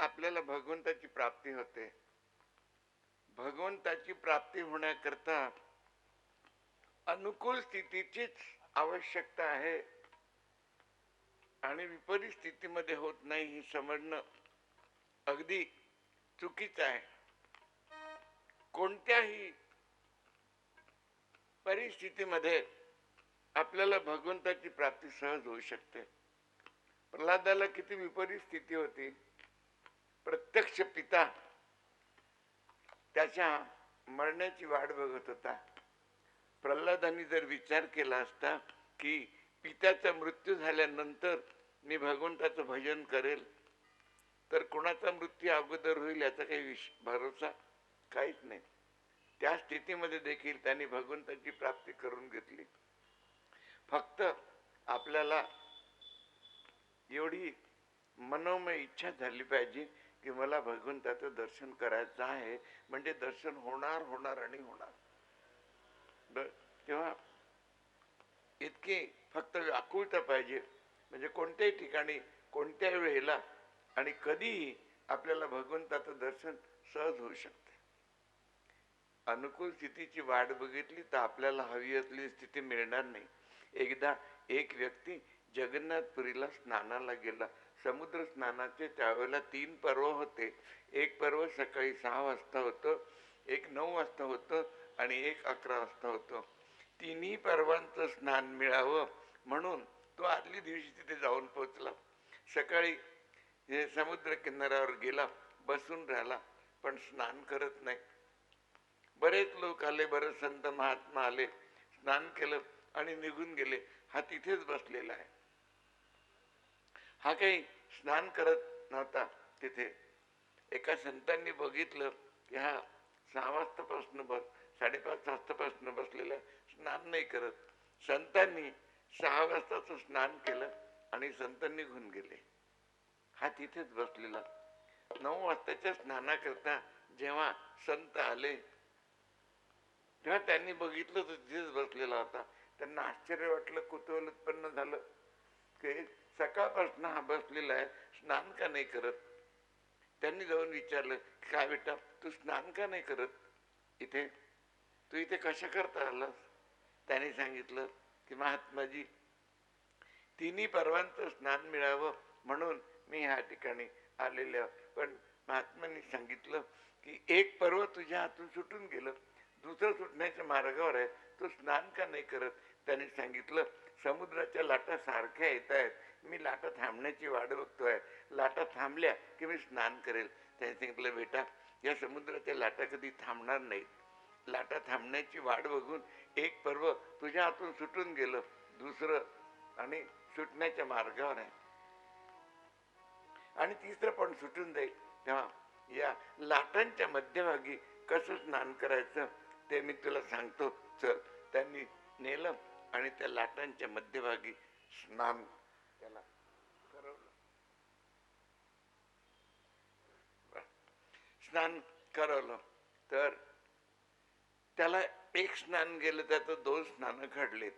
आपल्याला भगवंताची प्राप्ती होते. भगवंताची प्राप्ती होण्याकरता अनुकूल स्थितीचीच आवश्यकता आहे आणि विपरीत स्थितीमध्ये होत नाही हे समजणं अगदी चुकीचं आहे. कोणत्याही परिस्थितीमध्ये आपल्याला भगवंताची प्राप्ती सहज होऊ शकते. प्रल्हादाला किती विपरीत स्थिती होती. प्रत्यक्ष पिता त्याच्या मरण्याची वाट बघत होता. प्रल्हादांनी जर विचार केला असता की पित्याचा मृत्यू झाल्यानंतर मी भगवंताचं भजन करेल, तर कोणाचा मृत्यू अगोदर होईल याचा काही भरोसा काहीच नाही. त्या स्थितीमध्ये देखील त्यांनी भगवंताची प्राप्ती करून घेतली. फक्त आपल्याला एवढी मनोमय इच्छा झाली पाहिजे की मला भगवंताचं दर्शन करायचं आहे, म्हणजे दर्शन होणार होणार आणि होणार. तेव्हा इतकी फक्त व्याकुळता पाहिजे, म्हणजे कोणत्याही ठिकाणी कोणत्याही वेळेला आणि कधीही आपल्याला भगवंताचं दर्शन सहज होऊ शकते. अनुकूल स्थितीची वाट बघितली तर आपल्याला हवी असलेली स्थिती मिळणार नाही. एकदा एक व्यक्ती जगन्नाथपुरीला स्नानाला गेला. समुद्र स्नानाचे त्यावेळेला 3 पर्व होते. एक पर्व सकाळी 6 वाजता होतं, एक 9 वाजता होतं आणि एक 11 वाजता होतं. तिन्ही पर्वांचं स्नान मिळावं म्हणून तो आदल्या दिवशी तिथे जाऊन पोहोचला. सकाळी समुद्र किनाऱ्यावर गेला, बसून राहिला, पण स्नान करत नाही. बरेच लोक आले, बरेच संत महात्मा आले, स्नान केलं आणि निघून गेले. हा तिथेच बसलेला आहे. हा काही स्नान करत नव्हता. तिथे एका संतांनी बघितलं की हा 6 वाजतापासून 5:30 वाजतापासून बसलेला, स्नान नाही करत. संतांनी 6 वाजताच स्नान केलं आणि संत निघून गेले. हा तिथेच बसलेला. 9 वाजताच्या स्नानाकरता जेव्हा संत आले तेव्हा त्यांनी बघितलं तर तिथेच बसलेला होता. त्यांना आश्चर्य वाटलं, कुतूहल उत्पन्न झालं की सकाळपासून हा बसलेला आहे, स्नान का नाही करत. त्यांनी जाऊन विचारलं, काय बेटा तू स्नान का नाही करत इथे, तू इथे कशा करता आलास. त्याने सांगितलं की महात्माजी, तिन्ही पर्वांचं स्नान मिळावं म्हणून मी ह्या ठिकाणी आलेले आहे. पण महात्म्यांनी सांगितलं की एक पर्व तुझ्या हातून सुटून गेलं, दुसरं सुटण्याच्या मार्गावर आहे, तू स्नान का नाही करत. त्याने सांगितलं, समुद्राच्या लाटा सारख्या येत आहेत, मी लाटा थांबण्याची वाट बघतोय, लाटा थांबल्या की मी स्नान करेल. त्याने सांगितलं, बेटा या समुद्राच्या लाटा कधी थांबणार नाहीत. लाटा थांबण्याची वाट बघून एक पर्व तुझ्या हातून सुटून गेलं, दुसरं आणि सुटण्याच्या मार्गावर आहे आणि तिसरं पण सुटून जाईल. तेव्हा या लाटांच्या मध्यभागी कसं स्नान करायचं ते मी तुला सांगतो, चल. त्यांनी नेलं आणि त्या लाटांच्या मध्यभागी स्नान त्याला करवलं. स्नान करवलं तर त्याला एक स्नान गेलं, त्याचं 2 स्नान घडलेत.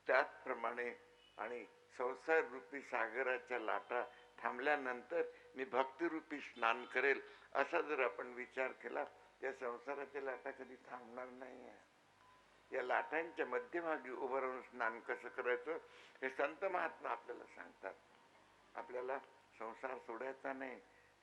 त्याचप्रमाणे आणि संसार रूपी सागराच्या लाटा थांबल्यानंतर मी भक्तिरूपी स्नान करेल असा जर आपण विचार केला, त्या संसाराच्या लाटा कधी थांबणार नाही आहे. या लाटांच्या मध्यभागी उभं राहून स्नान कसं करायचं हे संत महात्मा आपल्याला सांगतात. आपल्याला संसार सोडायचा नाही,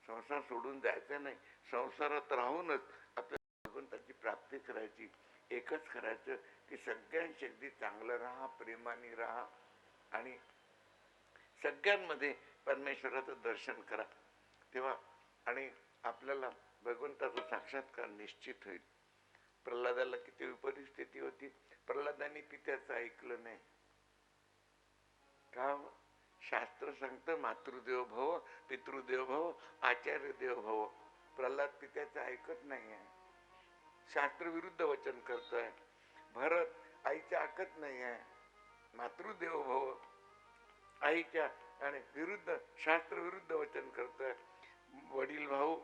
संसार सोडून जायचा नाही, संसारात राहूनच आपल्याला भगवंताची प्राप्ती करायची. एकच करायचं की सगळ्यांशी अगदी चांगलं राहा, प्रेमाने राहा आणि सगळ्यांमध्ये परमेश्वराचं दर्शन करा. तेव्हा आणि आपल्याला भगवंताचा साक्षात्कार निश्चित होईल. प्रल्हादाला किती विपरीत स्थिती होती. प्रल्हादांनी पित्याचं ऐकलं नाही. का? शास्त्र सांगतं मातृदेव भव, पितृदेव भव, आचार्य देव भव. प्रल्हाद पित्याचं ऐकत नाही आहे, शास्त्र विरुद्ध वचन करतोय. भरत आईच्या ऐकत नाही आहे, मातृदेव भव आईच्या आणि विरुद्ध शास्त्र विरुद्ध वचन करतोय. वडील भाऊ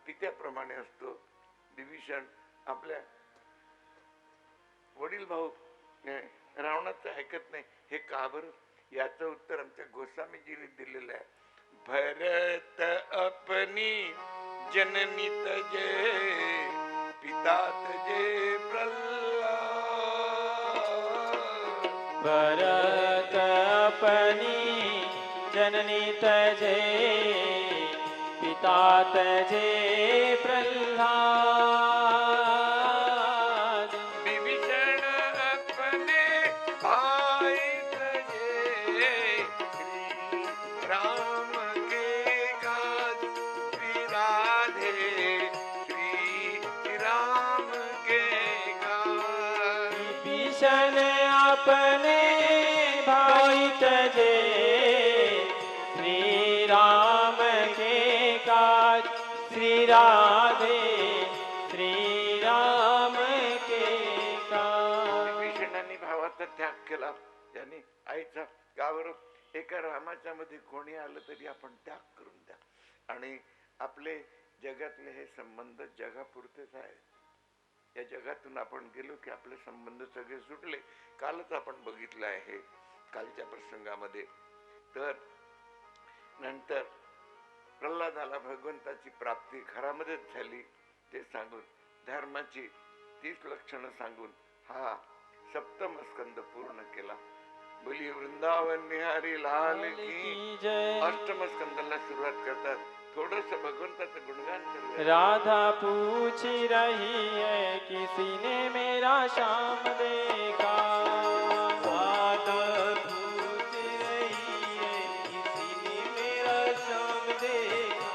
पित्याप्रमाणे असतो. विभीषण आपल्या वडील भाऊ रावणाचं ऐकत नाही. हे का बरं? याचं उत्तर आमच्या गोस्वामीजीने दिलेलं आहे. भरत अपनी जननी तजे, पिता तजे प्रल्हाद। भरत अपनी जननी तजे, पिता तजे प्रल्हाद। विभीषण अपने भाई तजे, श्री राम के काज विराधे, श्री राम के काज। विभीषण अपने भाई तजे, श्री राम के काज श्री राधे, श्री राम के काज। विभीषणाने भावाचा त्याग केला, याने आईचा गावर एका रामाच्या मध्ये कोणी आलं तरी आपण त्याग करून द्या, आणि आपले जगातले हे संबंध जगापुरतेच आहेत. या जगातून आपण गेलो की आपले संबंध सगळे सुटले. कालच आपण बघितलं आहे कालच्या प्रसंगामध्ये. तर नंतर प्रल्हादाला भगवंताची प्राप्ती घरामध्येच झाली, ते सांगून धर्माची 30 लक्षणं सांगून हा सप्तम स्कंद पूर्ण केला. बोली वृंदावन बिहारी लाल की जय. अष्टम स्कंदाला सुरुवात करतात. थोडस भगवंताचं गुणगान करूया. राधा पूछ रही है किसी ने मेरा श्याम देखा, राधा पूछ रही है किसी ने मेरा श्याम देखा,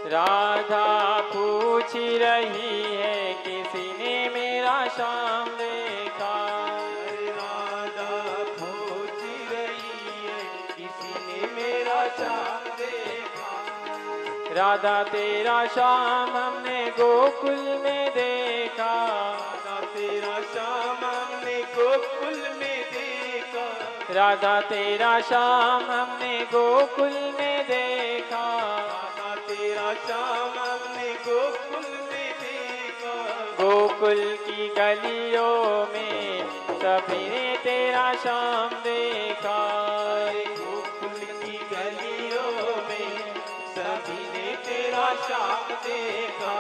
राधा पूछ रही है किसी ने मेरा श्याम देखा, राधा पूछ रही है किसी ने मेरा श्याम देखा। राधा तेरा श्याम हमने गोकुल में देखा, राधा तेरा श्याम हमने गोकुल में देखा, राधा तेरा श्याम हमने गोकुल में देखा, राधा तेरा श्याम हमने गोकुल में देखा। गोकुल की गलियों में सभी ने तेरा श्याम देखा, गोकुल की गलियों में सभी ने तेरा श्याम देखा।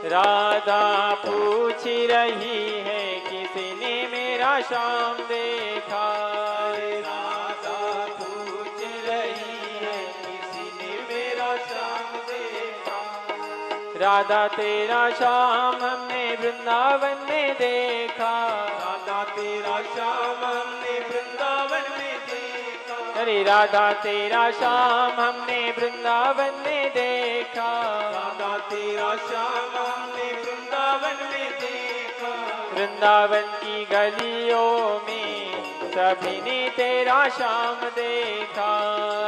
राधा पूछ रही है किसी ने मेरा श्याम देखा, राधा पूछ रही है किसी ने मेरा श्याम देखा। राधा तेरा श्याम हमने वृंदावन में देखा, राधा तेरा श्याम हमने वृंदावन में देखा, अरे राधा तेरा श्याम हमने वृंदावन में देखा, राधा तेरा श्याम हमने वृंदावन में देखा। वृंदावन की गलियों में सभी ने तेरा श्याम देखा,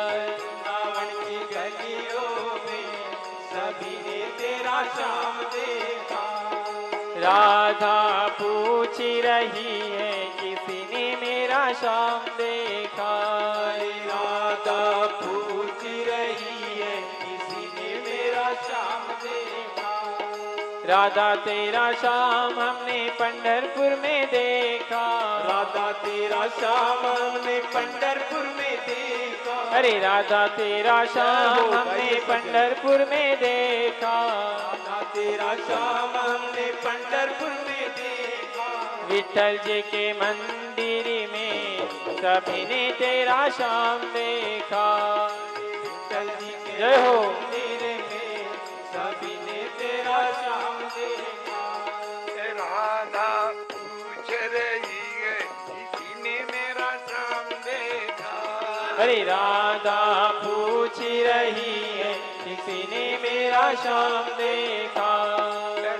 वृंदावन की गलियों में सभी ने तेरा श्याम देखा। राधा पूछ रही है किसी ने मेरा श्याम देखा, राधा पूछ रही है किसी ने मेरा श्याम देखा। राधा तेरा श्याम हमने पंढरपुर में देखा, राधा तेरा श्याम हमने पंढरपुर में देखा, अरे राधा तेरा श्याम हमने पंढरपुर में देखा, राधा तेरा श्याम हमने पंढरपुर में देखा। विठल जी के मंदिर में सभी ने तेरा श्याम देखा, विठल जी के जय हो मंदिर में सभी ने तेरा श्याम देखा। राधा पूछ रही है किसी ने मेरा श्याम देखा, अरे राधा पूछ रही है किसी ने मेरा श्याम देखा।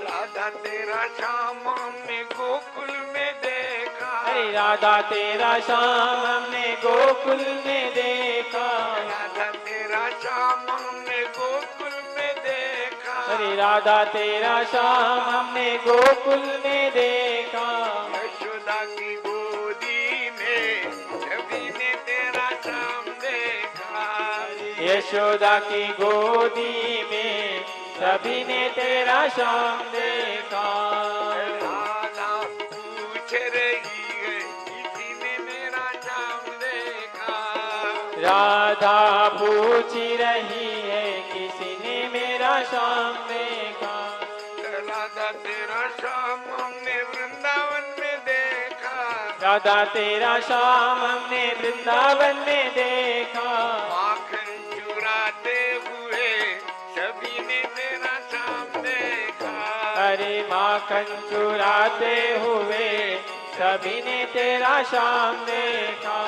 राधा तेरा श्याम हमने गोकुल में देखा, अरे राधा तेरा श्याम हमने गोकुल में देखा, राधा तेरा श्याम हमने गोकुल में देखा। अरे राधा तेरा श्याम हमने गोकुल में देखा। यशोदा की गोदी में सभी ने तेरा श्याम देखा, यशोदा की गोदी में सभी ने तेरा श्याम देखा। राधा पूछ रही है किसी ने मेरा श्याम देखा, राधा पूछी रही है किसी ने मेरा श्याम देखा। राधा तेरा श्याम हमने वृंदावन में देखा। राधा तेरा श्याम हमने वृंदावन में देखा। माखन चुराते हुए सभी ने तेरा श्याम देखा। अरे माखन चुराते हुए सभी ने तेरा श्याम देखा।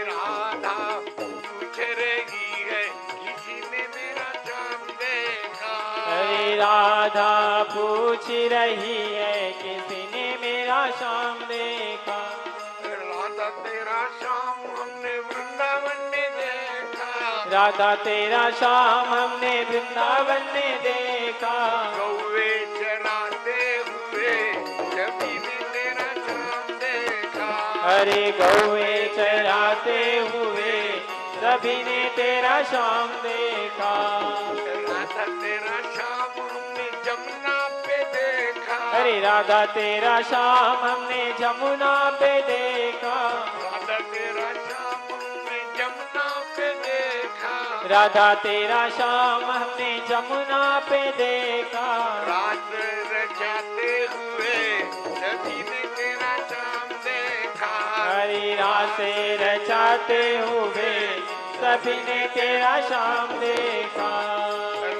राधा पूछ रही है किसी ने मेरा श्याम देखा। अरे राधा पूछ रही है किसी ने मेरा श्याम देखा। राधा तेरा श्याम हमने वृंदावन में देखा। राधा तेरा श्याम हमने वृंदावन में देखा। गौवे चराते हुए सभी ने तेरा श्याम देखा। अरे गौवे चराते हुए सभी ने तेरा श्याम देखा। राधा तेरा श्याम हमने जमुना पे देखा। अरे राधा तेरा श्याम हमने जमुना पे देखा। राधा तेरा श्याम हमने जमुना पे देखा। राधा तेरा श्याम हमने जमुना पे देखा। रात रचाते हुए सभी ने तेरा श्याम देखा। हरी रासे रचाते हुए सभी ने तेरा श्याम देखा।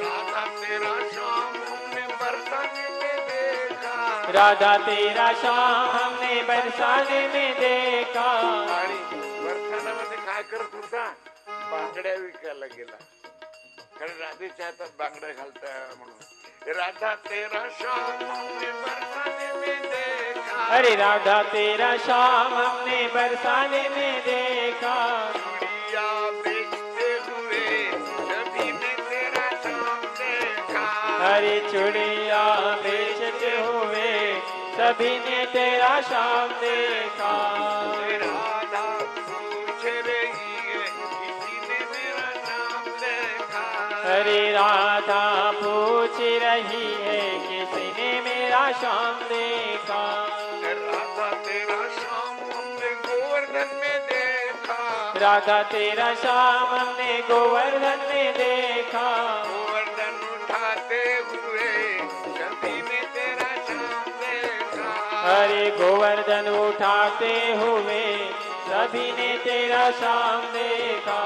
राधा तेरा श्याम हमने बरसाने में देखा। राधा तेरा श्याम हमने बरसाने में देखा। आणि बरसाण्यामध्ये काय करत होता? बांगड्या विकायला गेला, कारण राधेच्या हातात बांगड्या घालता म्हणून। राधा तेरा श्याम हमने बरसाने में देखा। अरे राधा तेरा श्याम हमने बरसाने में देखा। चूड़िया बेचते हुए सभी ने तेरा श्याम देखा। हरी चूड़िया बेचते हुए सभी ने तेरा श्याम देखा। राधा पूछ रही है किसी ने मेरा श्याम देखा। हरे राधा पूछ रही है किसी ने मेरा श्याम देखा। राधा तेरा श्याम हमने गोवर्धन में देखा। राधा तेरा श्याम हमने गोवर्धन में देखा। गोवर्धन उठाते हुए सभी ने तेरा श्याम देखा। हरे गोवर्धन उठाते हुए सभी ने तेरा श्याम देखा।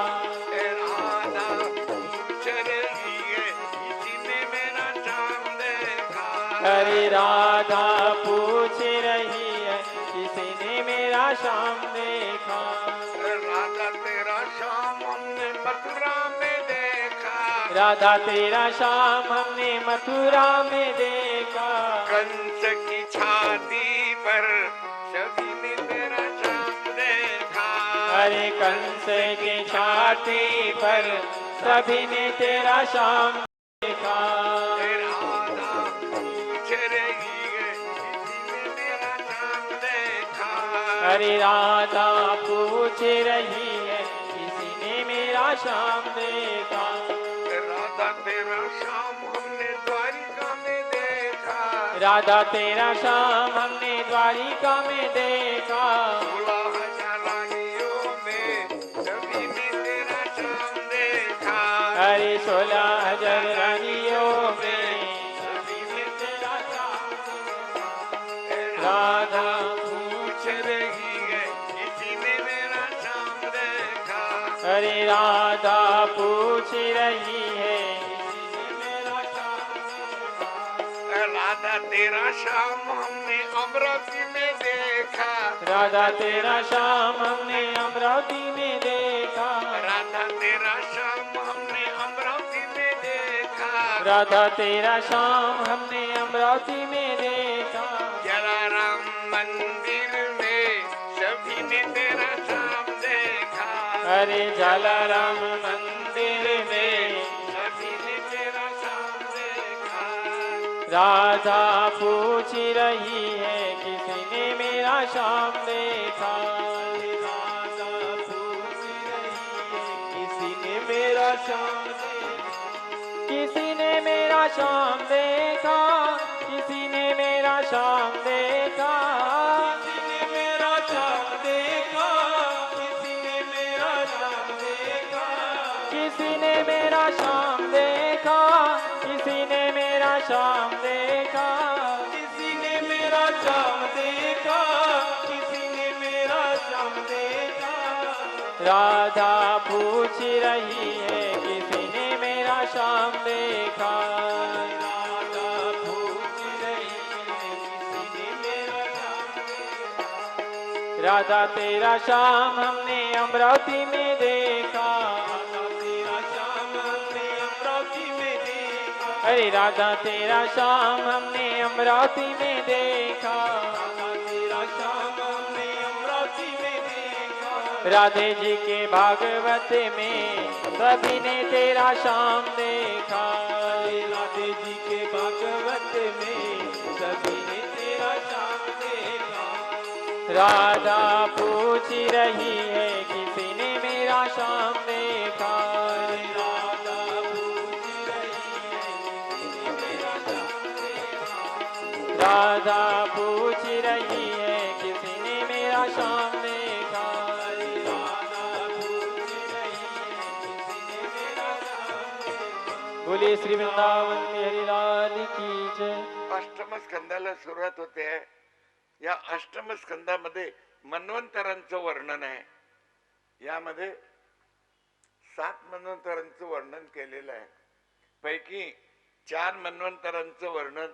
राधा पूछ रही है किसी ने मेरा श्याम देखा। हरे राधा पूछ रही है किसी ने मेरा श्याम देखा। राधा तेरा श्याम हमने मथुरा में देखा। राधा तेरा श्याम हमने मथुरा में देखा। कंस की छाती पर सभी ने तेरा श्याम देखा। हरे कंस की छाती पर सभी ने तेरा श्याम देखा। राधा पूछ रही है किसी ने मेरा श्याम देखा। हरे राधा पूछ रही है किसी ने मेरा श्याम देखा। राधा तेरा श्याम हमने द्वारिका में देखा। राधा तेरा श्याम हमने द्वारिका में देखा। 16,000 रानियों में सभी ने तेरा श्याम देखा। हरे 16,000 रानियों में सभी ने तेरा श्याम देखा। राधा पूछ रही है किसी ने मेरा श्याम देखा। हरे राधा पूछ रही है किसी ने मेरा श्याम देखा। राधा तेरा श्याम हमने अमरावती में देखा। राधा तेरा श्याम हमने अमरावती में देखा। राधा तेरा श्याम हमने अमरावती में देखा। राधा तेरा श्याम हमने अमरावती में देखा। जलाराम मंदिर में सभी ने तेरा श्याम देखा। हरे जलाराम मंदिर में सभी ने तेरा श्याम देखा। राधा पूछ रही है किसी ने मेरा श्याम देखा। राधा पूछ रही है किसी ने मेरा श्याम देखा। किसी ने मेरा श्याम देखा। किसी ने मेरा श्याम देखा। किसी ने मेरा श्याम देखा। किसी ने मेरा श्याम देखा। श्याम देखा, किसी ने मेरा श्याम देखा, किसी ने मेरा श्याम देखा। राधा पूछ रही है किसी ने मेरा श्याम देखा, राधा पूछ रही है किसी ने मेरा श्याम देखा। राधा तेरा श्याम हमने अमरावती में देखा, राधा तेरा श्याम हमने अमरावती में देखा। अरे राधा तेरा श्याम हमने अमरावती में देखा, राधा तेरा श्याम हमने अमरावती में देखा। राधे जी के भागवत में सभी ने तेरा श्याम देखा, राधे जी के भागवत में सभी ने तेरा श्याम देखा। राधा पूछ रही है किसी ने मेरा श्याम देखा, राधा पूछ रही है किसी ने मेरा श्याम देखा। राधा पूछ रही है किसी ने मेरा श्याम देखा, राधा पूछ रही है किसी ने मेरा श्याम देखा। बोले श्री वृंदावन बिहारी लाल की जय। अष्टम स्कंदाला सुरुवात होते आहे. या अष्टम स्कंदामध्ये मन्वंतरांचं वर्णन आहे. यामध्ये 7 मन्वंतरांचं वर्णन केलेलं आहे. पैकी 4 मन्वंतरांचं वर्णन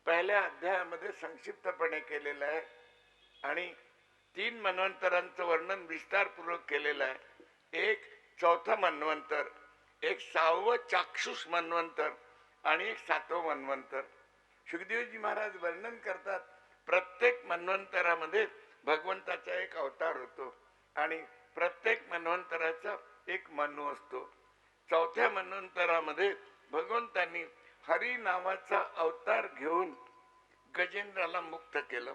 पहिल्या अध्यायामध्ये संक्षिप्तपणे केलेलं आहे आणि 3 मन्वंतरांचं वर्णन विस्तारपूर्वक केलेलं आहे. एक 4थं मन्वंतर, एक 6वं चाक्षुष मन्वंतर आणि एक 7वं मन्वंतर. शुकदेवजी महाराज वर्णन करतात प्रत्येक मन्वंतरामध्ये भगवंताचा एक अवतार होतो आणि प्रत्येक मन्वंतराचा एक मनू असतो. 4थ्या मन्वंतरामध्ये भगवंतांनी हरी नावाचा अवतार घेऊन गजेंद्राला मुक्त केलं.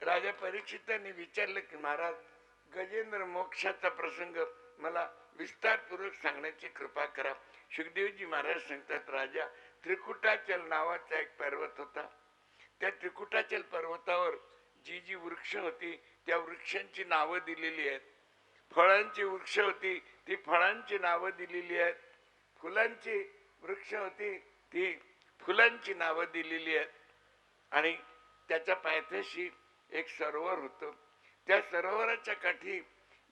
राजा परीक्षितांनी विचारलं की महाराज, गजेंद्र मोक्षाचा प्रसंग मला विस्तारपूर्वक सांगण्याची कृपा करा. शुकदेवजी महाराज सांगतात, राजा, त्रिकुटाचल नावाचा एक पर्वत होता. त्या त्रिकुटाचल पर्वतावर जी जी वृक्ष होती त्या वृक्षांची नावं दिलेली आहेत. फळांची वृक्ष होती ती फळांची नावं दिलेली आहेत. फुलांची वृक्ष होती ती फुलांची नावं दिलेली आहेत. आणि त्याच्या पायथ्याशी एक सरोवर होतं. त्या सरोवराच्या काठी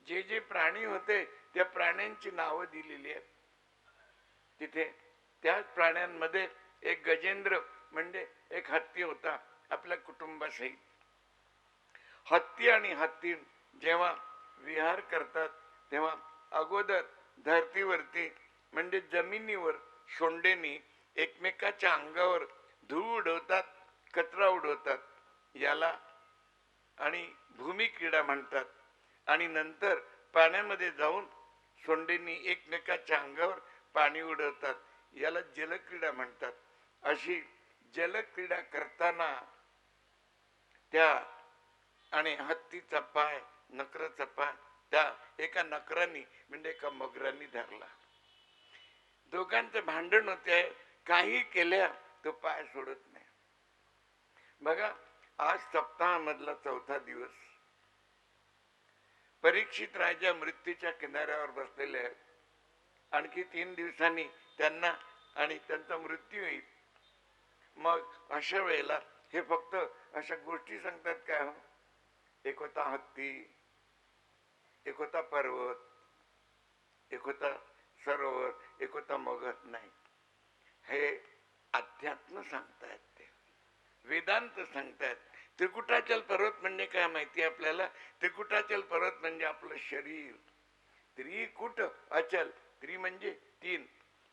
जे जे प्राणी होते त्या प्राण्यांची नावं दिलेली आहेत. तिथे त्याच प्राण्यांमध्ये एक गजेंद्र म्हणजे एक हत्ती होता आपल्या कुटुंबासहित. हत्ती आणि हत्ती जेव्हा विहार करतात तेव्हा अगोदर धरतीवरती म्हणजे जमिनीवर शोंडेनी एकमेकाच्या अंगावर धूळ उडवतात, कचरा उडवतात. याला आणि भूमी क्रीडा म्हणतात. आणि नंतर पाण्यामध्ये जाऊन सोंडेनी एकमेकाच्या अंगावर पाणी उडवतात. याला जलक्रीडा म्हणतात. अशी जलक्रीडा करताना त्या आणि हत्तीचा पाय, नकराचा पाय त्या एका नकरांनी म्हणजे एका मगरांनी धरला. दोघांचं भांडण होते. काही केल्या तो पाय सोडत नाही. बघा, आज सप्ताहामधला 4था दिवस. परीक्षित राजा मृत्यूच्या किनाऱ्यावर बसलेले आहेत. आणखी 3 दिवसांनी त्यांना आणि त्यांचा मृत्यू होईल. मग अशा वेळेला हे फक्त अशा गोष्टी सांगतात काय हो? एक होता हत्ती, एक होता पर्वत, एक होता सरोवर, एक होता मगर. नाही, हे अध्यात्म सांगतायत, ते वेदांत सांगतायत. त्रिकुटाचल पर्वत म्हणजे काय माहिती आपल्याला? त्रिकुटाचल पर्वत म्हणजे आपलं शरीर. त्रिकुट अचल, त्रि म्हणजे 3.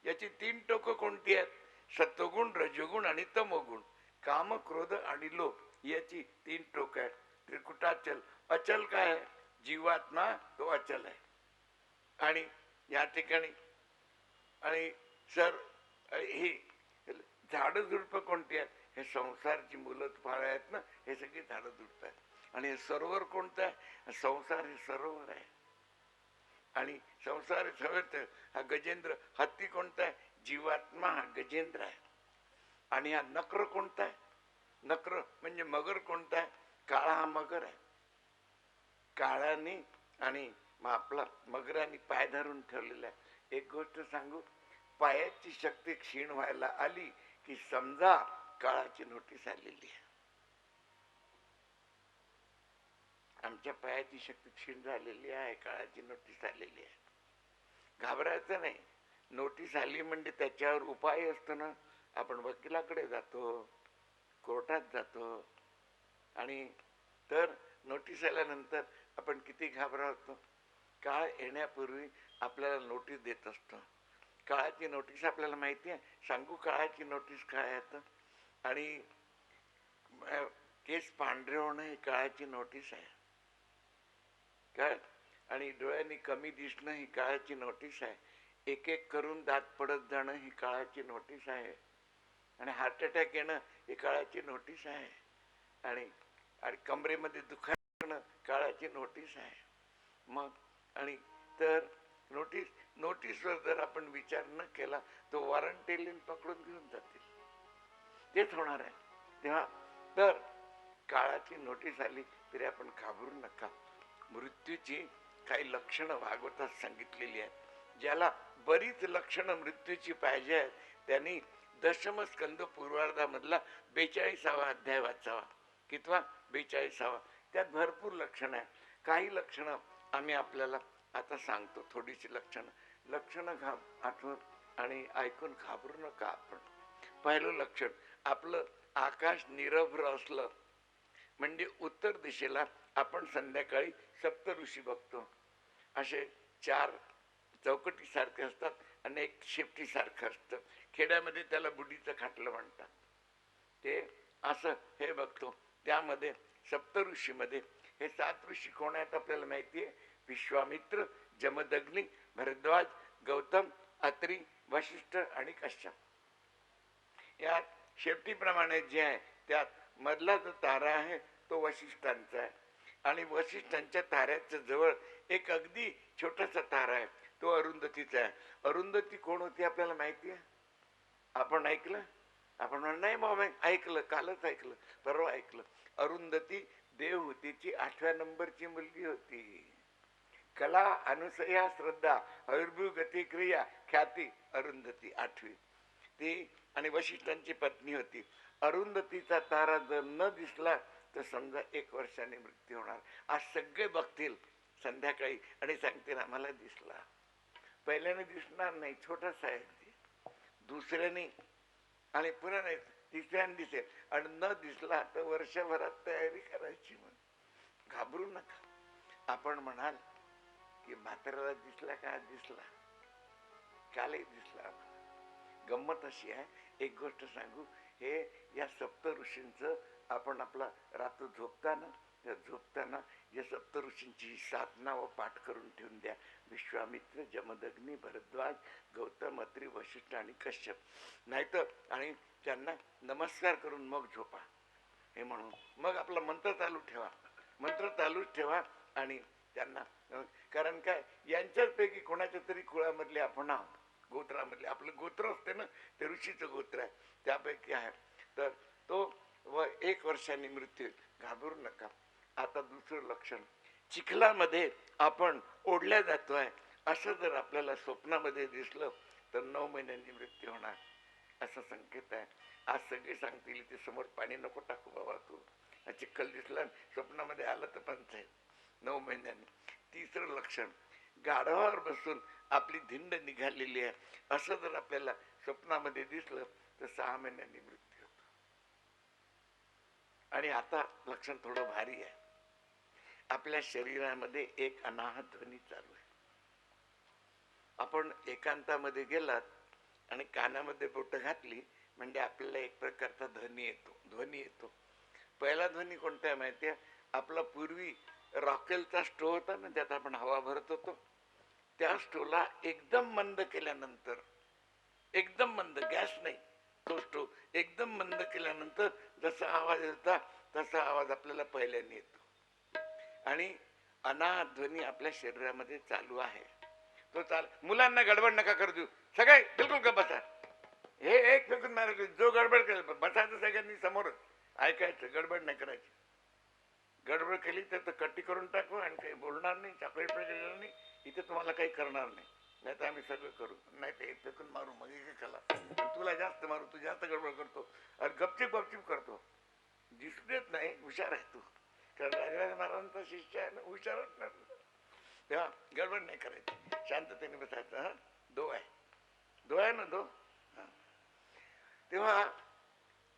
याची 3 टोकं कोणती आहेत? सत्वगुण, रजोगुण आणि तमोगुण. काम, क्रोध आणि लोभ याची 3 टोकं आहेत. त्रिकुटाचल. अचल काय आहे? जीवात्मा तो अचल आहे. आणि या ठिकाणी आणि ही झाडं झुडपं कोणती आहेत? हे संसारची मुलं फळं आहेत ना, हे सगळी झाडं झुडपं आहेत. आणि हे सरोवर कोणतं आहे? संसार हे सरोवर आहे. आणि संसार सरोवर. हा गजेंद्र हत्ती कोणता आहे? जीवात्मा हा गजेंद्र आहे. आणि हा नक्र कोणता आहे? नक्र म्हणजे मगर कोणता आहे? काळा हा मगर आहे. काळाने आणि आपला मगराने पाय धरून ठेवलेला आहे. एक गोष्ट सांगू, पायाची शक्ती क्षीण व्हायला आली की समजा काळाची नोटीस आलेली आहे. आमच्या पायाची शक्ती क्षीण झालेली आहे, काळाची नोटीस आलेली आहे. घाबरायचं नाही. नोटीस आली म्हणजे त्याच्यावर उपाय असतो ना. आपण वकिलाकडे जातो, कोर्टात जातो, आणि तर नोटीस आल्यानंतर आपण किती घाबरतो. काळ येण्यापूर्वी आपल्याला नोटीस देत असतो. काळाची नोटीस आपल्याला माहिती आहे. सांगू काळाची नोटीस काय आहे? आणि केस पांढरे होणं ही काळाची नोटीस आहे. काय? आणि डोळ्यांनी कमी दिसणं ही काळाची नोटीस आहे. एक एक करून दात पडत जाणं ही काळाची नोटीस आहे. आणि हार्ट अटॅक येणं ही काळाची नोटीस आहे. आणि आणि कमरेमध्ये दुखाणं काळाची नोटीस आहे. मग आणि तर नोटीसवर जर आपण विचार न केला तो वॉरंट येईल, पकडून घेऊन जातील. तेच होणार आहे. तेव्हा तर काळाची नोटीस आली तरी आपण घाबरू नका. मृत्यूची काही लक्षणं भागवतात सांगितलेली आहेत. ज्याला बरीच लक्षणं मृत्यूची पाहिजे आहेत त्यांनी दशमस्कंद पूर्वार्धामधला 42वा अध्याय वाचावा. कितवा? 42वा. त्यात भरपूर लक्षणं आहे. काही लक्षणं आम्ही आपल्याला आता सांगतो. थोडीशी लक्षणं आठवून आणि ऐकून घाबरू नका आपण. पहिलं लक्षण, आपलं आकाश निरभ्र असलं म्हणजे उत्तर दिशेला आपण संध्याकाळी सप्तऋषी बघतो. असे 4 चौकटी सारखे असतात आणि एक शेपटी सारखं असतं. खेड्यामध्ये त्याला बुडीचं खाटलं म्हणतात. ते असं हे बघतो. त्यामध्ये सप्तऋषीमध्ये हे 7 ऋषी कोण आहेत आपल्याला माहिती आहे. विश्वामित्र, जमदग्नी, भरद्वाज, गौतम, अत्री, वशिष्ठ आणि कश्यप. यात शेपटीप्रमाणे जे आहे त्यात मधला जो तारा आहे तो वशिष्ठांचा आहे. आणि वशिष्ठांच्या ताऱ्याच्या जवळ एक अगदी छोटासा तारा आहे, तो अरुंधतीचा आहे. अरुंधती कोण होती आपल्याला माहिती आहे? आपण ऐकलं? आपण नाही बाबा ऐकलं, कालच ऐकलं, परवा ऐकलं. अरुंधती देवहूतीची 8व्या नंबरची मुलगी होती. कला, अनुसया, श्रद्धा, आयुर्भू, गती, क्रिया, ख्याती, अरुंधती 8वी. ती आणि वशिष्ठांची पत्नी होती. अरुंधतीचा तारा जर न दिसला तर समजा 1 वर्षाने मृत्यू होणार. आज सगळे बघतील संध्याकाळी आणि सांगतील आम्हाला दिसला. पहिल्याने दिसणार नाही, छोटासा आहे. दुसऱ्याने आणि पुन्हा नाही, तिसऱ्याने दिसेल. आणि न दिसला तर वर्षभरात तयारी करायची. मग घाबरू नका. आपण म्हणाल की म्हाताऱ्याला दिसला का? दिसला, कालही दिसला. गंमत अशी आहे, एक गोष्ट सांगू. हे या सप्त ऋषींचं आपण आपला रात्र झोपताना या सप्त ऋषींची साधना व पाठ करून ठेवून द्या. विश्वामित्र, जमदग्नी, भरद्वाज, गौतम, अत्री, वशिष्ठ आणि कश्यप. नाहीतर आणि त्यांना नमस्कार करून मग झोपा. हे म्हणून मग आपला मंत्र चालूच ठेवा आणि त्यांना, कारण काय, यांच्यापैकी कोणाच्या तरी कुळामधले आपण आहोत. गोत्रामधले आपलं गोत्र असते ना, ते ऋषीचं गोत्र आहे, त्यापैकी आहे. तर तो 1 वर्षाने मृत्यू. घाबरू नका. आता दुसरं लक्षण, चिखलामध्ये आपण ओढल्या जातोय असं जर आपल्याला स्वप्नामध्ये दिसलं तर 9 महिन्यांनी मृत्यू होणार, असं संकेत आहे. आज सगळे सांगतील ते समोर पाणी नको टाकू बाबा, तू चिखल दिसला स्वप्नामध्ये आलं तर पंचायत, 9 महिन्यांनी. तिसरं लक्षण, गाढवावर बसून आपली धिंड निघालेली आहे असं जर आपल्याला स्वप्नामध्ये दिसलं तर 6 महिन्यांनी मृत्यू होतो. आणि आता लक्षण थोडं भारी आहे. आपल्या शरीरामध्ये एक अनाहत ध्वनी चालू आहे. आपण एकांतामध्ये गेलात आणि कानामध्ये बोट घातली म्हणजे आपल्याला एक प्रकारचा ध्वनी येतो. पहिला ध्वनी कोणता आहे माहिती आहे? आपला पूर्वी रॉकेलचा स्टोव होता ना, त्यात आपण हवा भरत होतो, त्या स्टोवला एकदम मंद केल्यानंतर, एकदम मंद, गॅस नाही, तो स्टोव एकदम मंद केल्यानंतर जसा आवाज येता तसा आवाज आपल्याला पहिल्याने येतो. आणि अनाहत ध्वनी आपल्या शरीरामध्ये चालू आहे. तो मुलांना गडबड नका करू देऊ, सगळे बिलकुल का बसा. हे एक फेकून मारायचं, जो गडबड केलं बसायचं सगळ्यांनी समोरच, ऐकायचं, गडबड नाही करायची. गडबड केली तर कट्टी करून टाकू आणि काही बोलणार नाही, चॉकलेट नाही, इथे तुम्हाला काही करणार नाही. नाही तर आम्ही सगळं करू, नाही ते एक फेकून मारू, मग एक खाला, तुला जास्त मारू, तू जास्त गडबड करतो आणि गपचिप गपचिप करतो, दिसू देत नाही. हुशार आहे तू, कारण राजराज महाराजांचा शिष्य आहे ना, हुशारच नाही. तेव्हा गडबड नाही करायची, शांततेने बसायचं. हा दो आहे, दो आहे ना दो. तेव्हा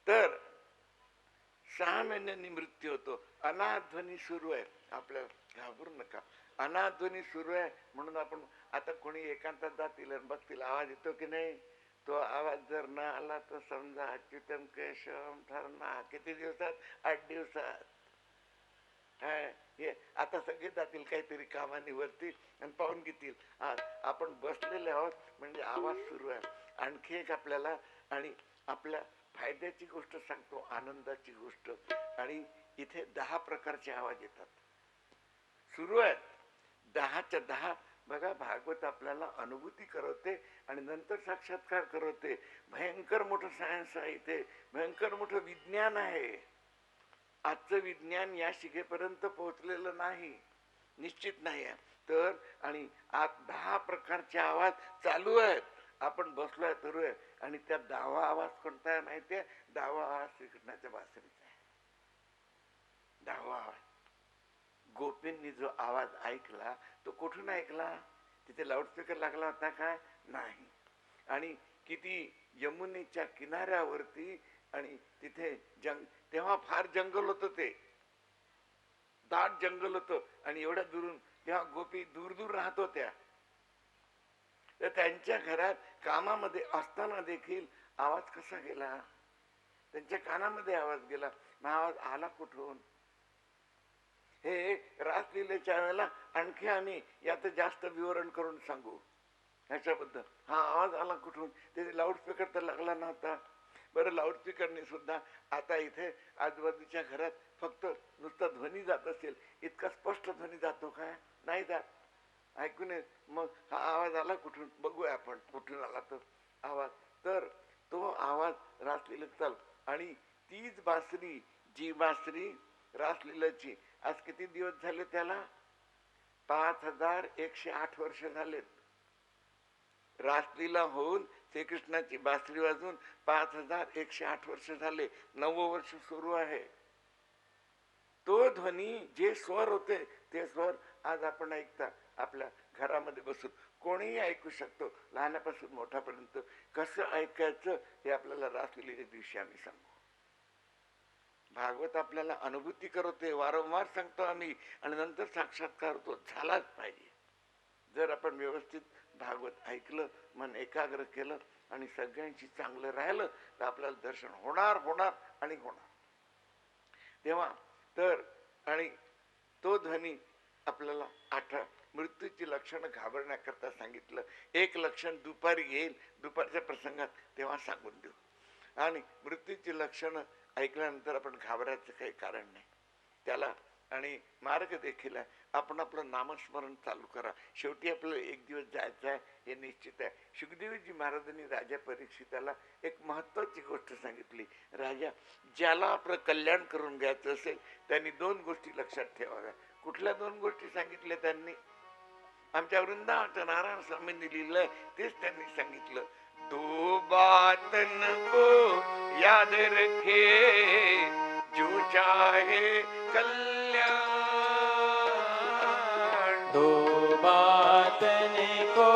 तर 6 महिन्यांनी मृत्यू होतो. अनाध्वनी सुरू आहे, आपल्याला घाबरू नका. अनाध्वनी सुरू आहे म्हणून आपण आता कोणी एकांतात जातील आणि बघतील आवाज येतो की नाही. तो आवाज जर न आला तर समजा अच्युतम केशवम ठरणार. किती दिवसात? 8 दिवसात. हे आता सगळे जातील काहीतरी कामाने वरती आणि पाहून घेतील आपण बसलेले आहोत, म्हणजे आवाज सुरू आहे. आणखी एक आपल्याला आणि आपल्या फायद्याची गोष्ट सांगतो, आनंदाची गोष्ट. आणि इथे 10 प्रकारचे आवाज येतात, सुरू आहेत 10च्या 10. बघा, भागवत आपल्याला अनुभूती करवते आणि नंतर साक्षात्कार करवते. भयंकर मोठं सायन्स आहे इथे, भयंकर मोठं विज्ञान आहे. आजचं विज्ञान या शिगेपर्यंत पोहोचलेलं नाही, निश्चित नाही आहे. तर आणि आज 10 प्रकारचे आवाज चालू आहेत. आपण बसलोय तरुय आणि त्या 10वा आवाज कोणता आहे माहितीये? 10वा आवाज श्रीकृष्णाच्या बासरीचा आहे. 10वा आवाज. गोपींनी जो आवाज ऐकला तो कुठून ऐकला? तिथे लाऊडस्पीकर लागला होता काय? नाही. आणि किती यमुनेच्या किनाऱ्यावरती, आणि तिथे तेव्हा फार जंगल होतं, ते दाट जंगल होतं आणि एवढ्या दुरून तेव्हा गोपी दूर दूर राहत होत्या. तर त्यांच्या घरात कामामध्ये असताना देखील आवाज कसा गेला? त्यांच्या कानामध्ये आवाज गेला. मग आवाज आला कुठून? हे रासलीलेच्या वेळेला आणखी आम्ही यात जास्त विवरण करून सांगू ह्याच्याबद्दल. हा आवाज आला कुठून? ते लाऊडस्पीकर तर लागला नव्हता. बरं, लाऊडस्पीकरने सुद्धा आता इथे आजूबाजूच्या घरात फक्त नुसता ध्वनी जात असेल, इतका स्पष्ट ध्वनी जातो काय? नाही जात. ऐकून मग हा आवाज आला कुठून? बघूया आपण कुठून आला तो आवाज. तर तो आवाज रासलीलेत चाल. आणि तीच बासरी, जी बासरी रासलीलेची, आज किती दिवस झाले त्याला? 5108 वर्ष झालेत. रासलीला होऊन श्रीकृष्णाची बासरी वाजून 5108 वर्ष झाले. 9वं वर्ष सुरू आहे. तो ध्वनी, जे स्वर होते ते स्वर आज आपण ऐकता आपल्या घरामध्ये बसून. कोणीही ऐकू शकतो, लहानापासून मोठ्यापर्यंत. कसं ऐकायचं हे आपल्याला रासलीलेच्या दिवशी आम्ही सांगू. भागवत आपल्याला अनुभूती करवते, वारंवार सांगतो आम्ही, आणि नंतर साक्षात्कार होतो. झालाच पाहिजे. जर आपण व्यवस्थित भागवत ऐकलं, मन एकाग्र केलं आणि सगळ्यांशी चांगलं राहिलं तर आपल्याला दर्शन होणार होणार आणि होणार. तेव्हा तर आणि तो ध्वनी आपल्याला मृत्यूची लक्षणं घाबरण्याकरता सांगितलं. एक लक्षण दुपारी येईल, दुपारच्या प्रसंगात तेव्हा सांगून देऊ. आणि मृत्यूची लक्षणं ऐकल्यानंतर आपण घाबरायचं काही कारण नाही त्याला. आणि मार्ग देखील आहे. आपण आपलं नामस्मरण चालू करा. शेवटी आपल्याला एक दिवस जायचं आहे हे निश्चित आहे. शुकदेवजी महाराजांनी राजा परीक्षिताला एक महत्वाची गोष्ट सांगितली. राजा, ज्याला आपलं कल्याण करून घ्यायचं असेल त्यांनी 2 गोष्टी लक्षात ठेवाव्या. कुठल्या 2 गोष्टी सांगितल्या त्यांनी? आमच्या वृंदावनच्या नारायण स्वामींनी लिहिलंय तेच त्यांनी सांगितलं. 2 बात को याद रखे, जो चाहे कल्याण. 2 बात को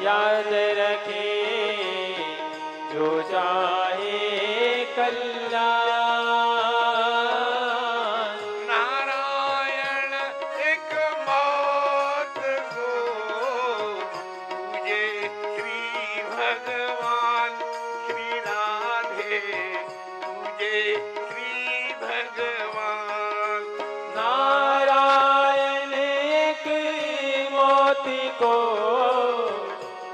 याद रखे, जो चाहे कल्याण. नारायण एक बात को, तुझे श्री भगवान श्री राधे, तुझे श्री भगवान. नारायण एक मोती को,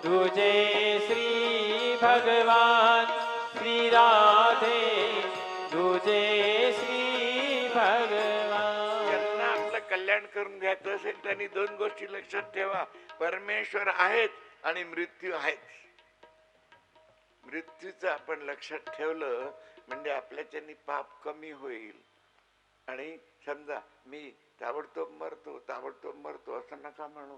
तुझे श्री भगवान श्री राधे, तुझे श्री भगवान. ज्यांना आपलं कल्याण करून घ्यायचं असेल त्यांनी 2 गोष्टी लक्षात ठेवा. परमेश्वर आहेत आणि मृत्यू आहेत. मृत्यूचं आपण लक्षात ठेवलं म्हणजे आपल्याच्यानी पाप कमी होईल. आणि समजा मी ताबडतोब मरतो असं नका म्हणू.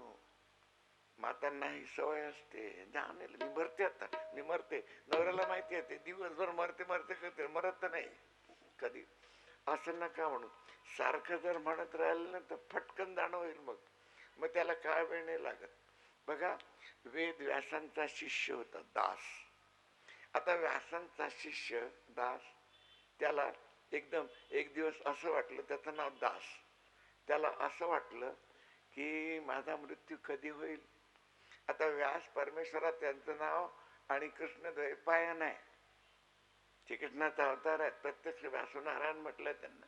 मातांना ही सवय असते, जाणेल मी मरते, आता मी मरते. नवऱ्याला माहिती आहे ते दिवसभर मरते मरते करते, मरत तर नाही कधी. असं नका म्हणू. सारखं जर म्हणत राहिलं ना तर फटकन जाणं होईल. मग त्याला काय वेळ नाही लागत. बघा, वेद व्यासांचा शिष्य होता दास. आता व्यासांचा शिष्य दास, त्याला एकदम एक दिवस असं वाटलं, त्याचं नाव दास, त्याला असं वाटलं की माझा मृत्यू कधी होईल. आता व्यास परमेश्वरात त्यांचं नाव आणि कृष्णद्वय पायन आहे, श्रीकृष्णाचा अवतार आहे. प्रत्यक्ष व्यासनारायण म्हटलं त्यांना.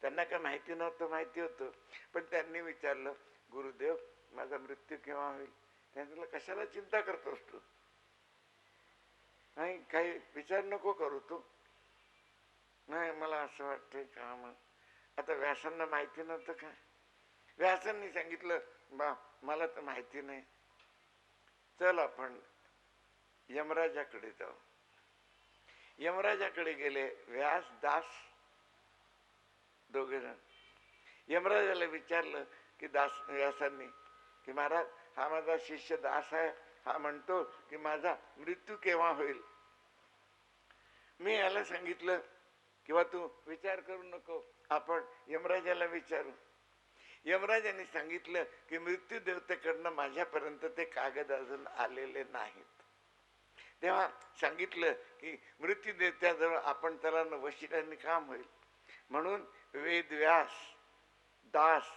त्यांना काय माहिती नव्हतं, माहिती होतं. पण त्यांनी विचारलं, गुरुदेव माझा मृत्यू केव्हा होईल. त्यांनी कशाला चिंता करतोस तू, नाही काही विचार नको करू तू. नाही मला असं वाटतंय का. मग आता व्यासांना माहिती नव्हतं काय. व्यासांनी सांगितलं, बा मला तर माहिती नाही, चल आपण यमराजाकडे जाऊ. यमराजाकडे गेले व्यास दास दोघे जण. यमराजाला विचारलं की व्यासांनी की महाराज हा माझा शिष्य दास आहे, हा म्हणतो की माझा मृत्यू केव्हा होईल. मी याला सांगितलं किंवा तू विचार करू नको, आपण यमराजाला विचारू. यमराजांनी सांगितलं की मृत्यू देवतेकडनं माझ्यापर्यंत ते कागद अजून आलेले नाहीत. तेव्हा सांगितलं की मृत्यू देवत्याजवळ आपण त्याला वशिल्याने काम होईल. म्हणून वेदव्यास दास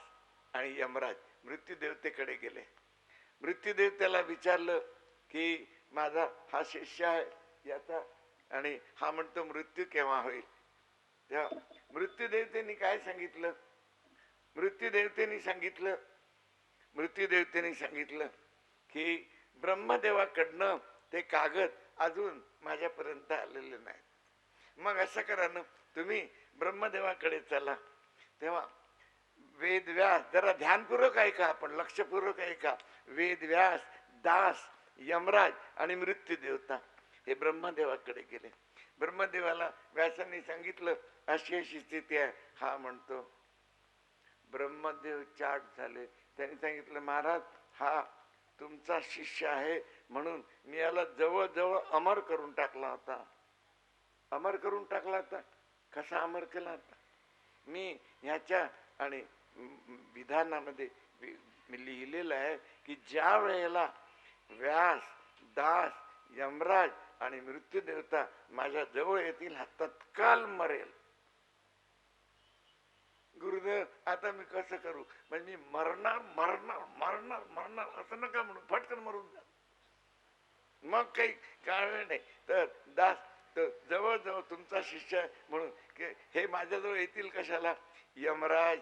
आणि यमराज मृत्यू देवतेकडे गेले. मृत्यूदेव त्याला विचारलं की माझा हा शिष्य आहे याचा, आणि हा म्हणतो मृत्यू केव्हा होईल. तेव्हा मृत्यूदेवतेने काय सांगितलं, मृत्यूदेवतेने सांगितलं की ब्रह्मदेवाकडनं ते कागद अजून माझ्यापर्यंत आलेले नाही. मग असं करा ना, तुम्ही ब्रह्मदेवाकडे चला. तेव्हा वेदव्यास, जरा ध्यानपूर्वक ऐका, आपण लक्षपूर्वक ऐका. वेदव्यास दास यमराज आणि मृत्यू देवता हे ब्रह्मदेवाकडे गेले. ब्रह्मदेवाला व्यासांनी सांगितलं अशी अशी स्थिती आहे. हा म्हणतो, ब्रह्मदेव चाट झाले. त्यांनी सांगितलं, महाराज हा तुमचा शिष्य आहे म्हणून मी याला जवळजवळ अमर करून टाकला होता. अमर करून टाकला होता. कसा अमर केला होता मी ह्याच्या आणि विधानामध्ये लिहिलेलं आहे की ज्या वेळेला व्यास दास यमराज आणि मृत्यू देवता माझ्या जवळ येतील हा तत्काल मरेल. गुरुदेव आता मी कसं करू, म्हणजे मी मरणार मरणार मरणार मरणार असं नका म्हणून, फटकन मरून जा. मग काही कारण नाही. तर दास तर जवळजवळ तुमचा शिष्य आहे म्हणून हे माझ्याजवळ येतील कशाला. यमराज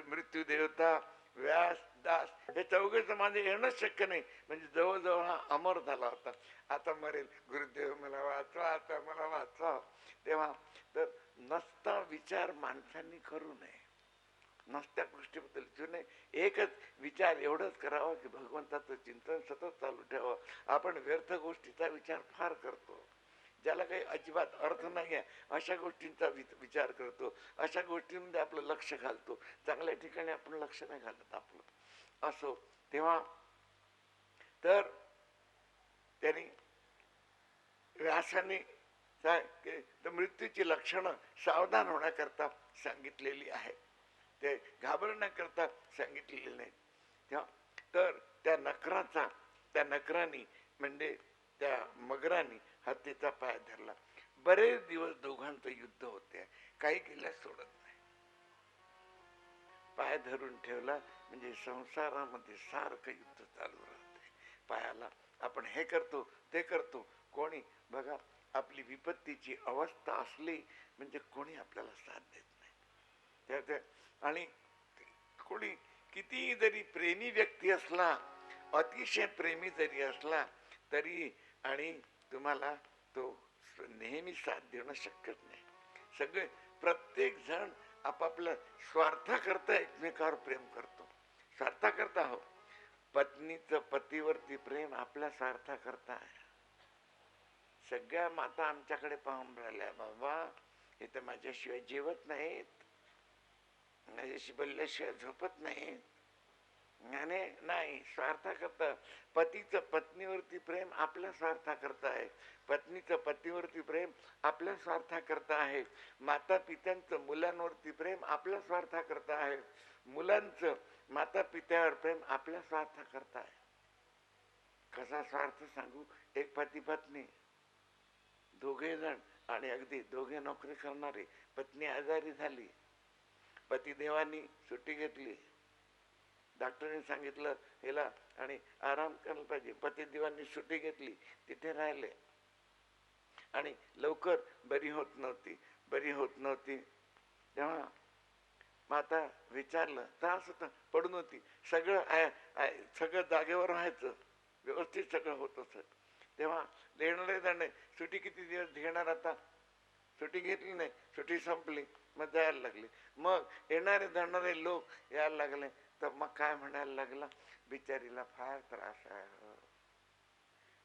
मृत्यू देवता व्यास दास हे चौघेच माझे येणंच शक्य नाही, म्हणजे जवळजवळ हा अमर झाला होता. आता मरेल. गुरुदेव मला वाचवा, आता मला वाचवा. तेव्हा तर नसता विचार माणसांनी करू नये, नसत्या गोष्टीबद्दल जुने एकच विचार एवढंच करावं की भगवंताचं चिंतन सतत चालू ठेवावं. आपण व्यर्थ गोष्टीचा विचार फार करतो, ज्याला काही अजिबात अर्थ नाही आहे अशा गोष्टींचा विचार करतो, अशा गोष्टींमध्ये आपलं लक्ष घालतो. चांगल्या ठिकाणी आपण लक्ष नाही घालत आपलं असो. तेव्हा तर त्यांनी व्यासाने मृत्यूची लक्षणं सावधान होण्याकरता सांगितलेली आहेत, ते घाबरण्याकरता सांगितलेले नाही. तेव्हा तर त्या नकराने म्हणजे त्या मगराने हत्तीचा पाय धरला. बरेच दिवस दोघांचं युद्ध होते, काही केल्यास सोडत नाही. पाय धरून ठेवला म्हणजे संसारामध्ये सारखं युद्ध चालू राहते. पायाला आपण हे करतो ते करतो. कोणी बघा आपली विपत्तीची अवस्था असली म्हणजे कोणी आपल्याला साथ देत नाही. आणि कोणी किती जरी प्रेमी व्यक्ती असला, अतिशय प्रेमी जरी असला तरी आणि तुम्हाला तो नेहमी साथ देणं शक्यच नाही. सगळे प्रत्येक जण आपापल्या स्वार्थाकरता एकमेकावर प्रेम करतो. स्वार्थाकरता हो, पत्नीचं पतीवरती प्रेम आपल्या स्वार्थाकरता आहे. सगळ्या माता आमच्याकडे पाहून राहिल्या, बाबा हे तर माझ्याशिवाय जेवत नाहीत, माझ्याशी बोलल्याशिवाय झोपत नाहीत, आणि नाही, स्वार्थाकरता. पतीचं पत्नीवरती प्रेम आपल्या स्वार्थाकरता आहे, पत्नीचं पतीवरती प्रेम आपल्या स्वार्थाकरता आहे, माता पित्यांचं मुलांवरती प्रेम आपल्या स्वार्थाकरता आहे, मुलांचं माता पित्यावर प्रेम आपल्या स्वार्थाकरता आहे. कसा स्वार्थ सांगू? एक पती पत्नी दोघे जण, आणि अगदी दोघे नोकरी करणारे. पत्नी आजारी झाली, पतिदेवांनी सुट्टी घेतली, डॉक्टरने सांगितलं हिला आणि आराम करायला पाहिजे, पतिदेवांनी सुट्टी घेतली, तिथे राहिले आणि लवकर बरी होत नव्हती. तेव्हा माता विचारलं, त्रास होता, पडून होती, सगळं जागेवर व्हायचं, व्यवस्थित सगळं होत असत. तेव्हा येणारे जाणे, सुट्टी किती दिवस घेणार आता? सुट्टी घेतली नाही, सुट्टी संपली, मग जायला लागले. मग येणारे जाणारे लोक यायला लागले, तर मग काय म्हणायला लागला, बिचारीला फार त्रास आहे,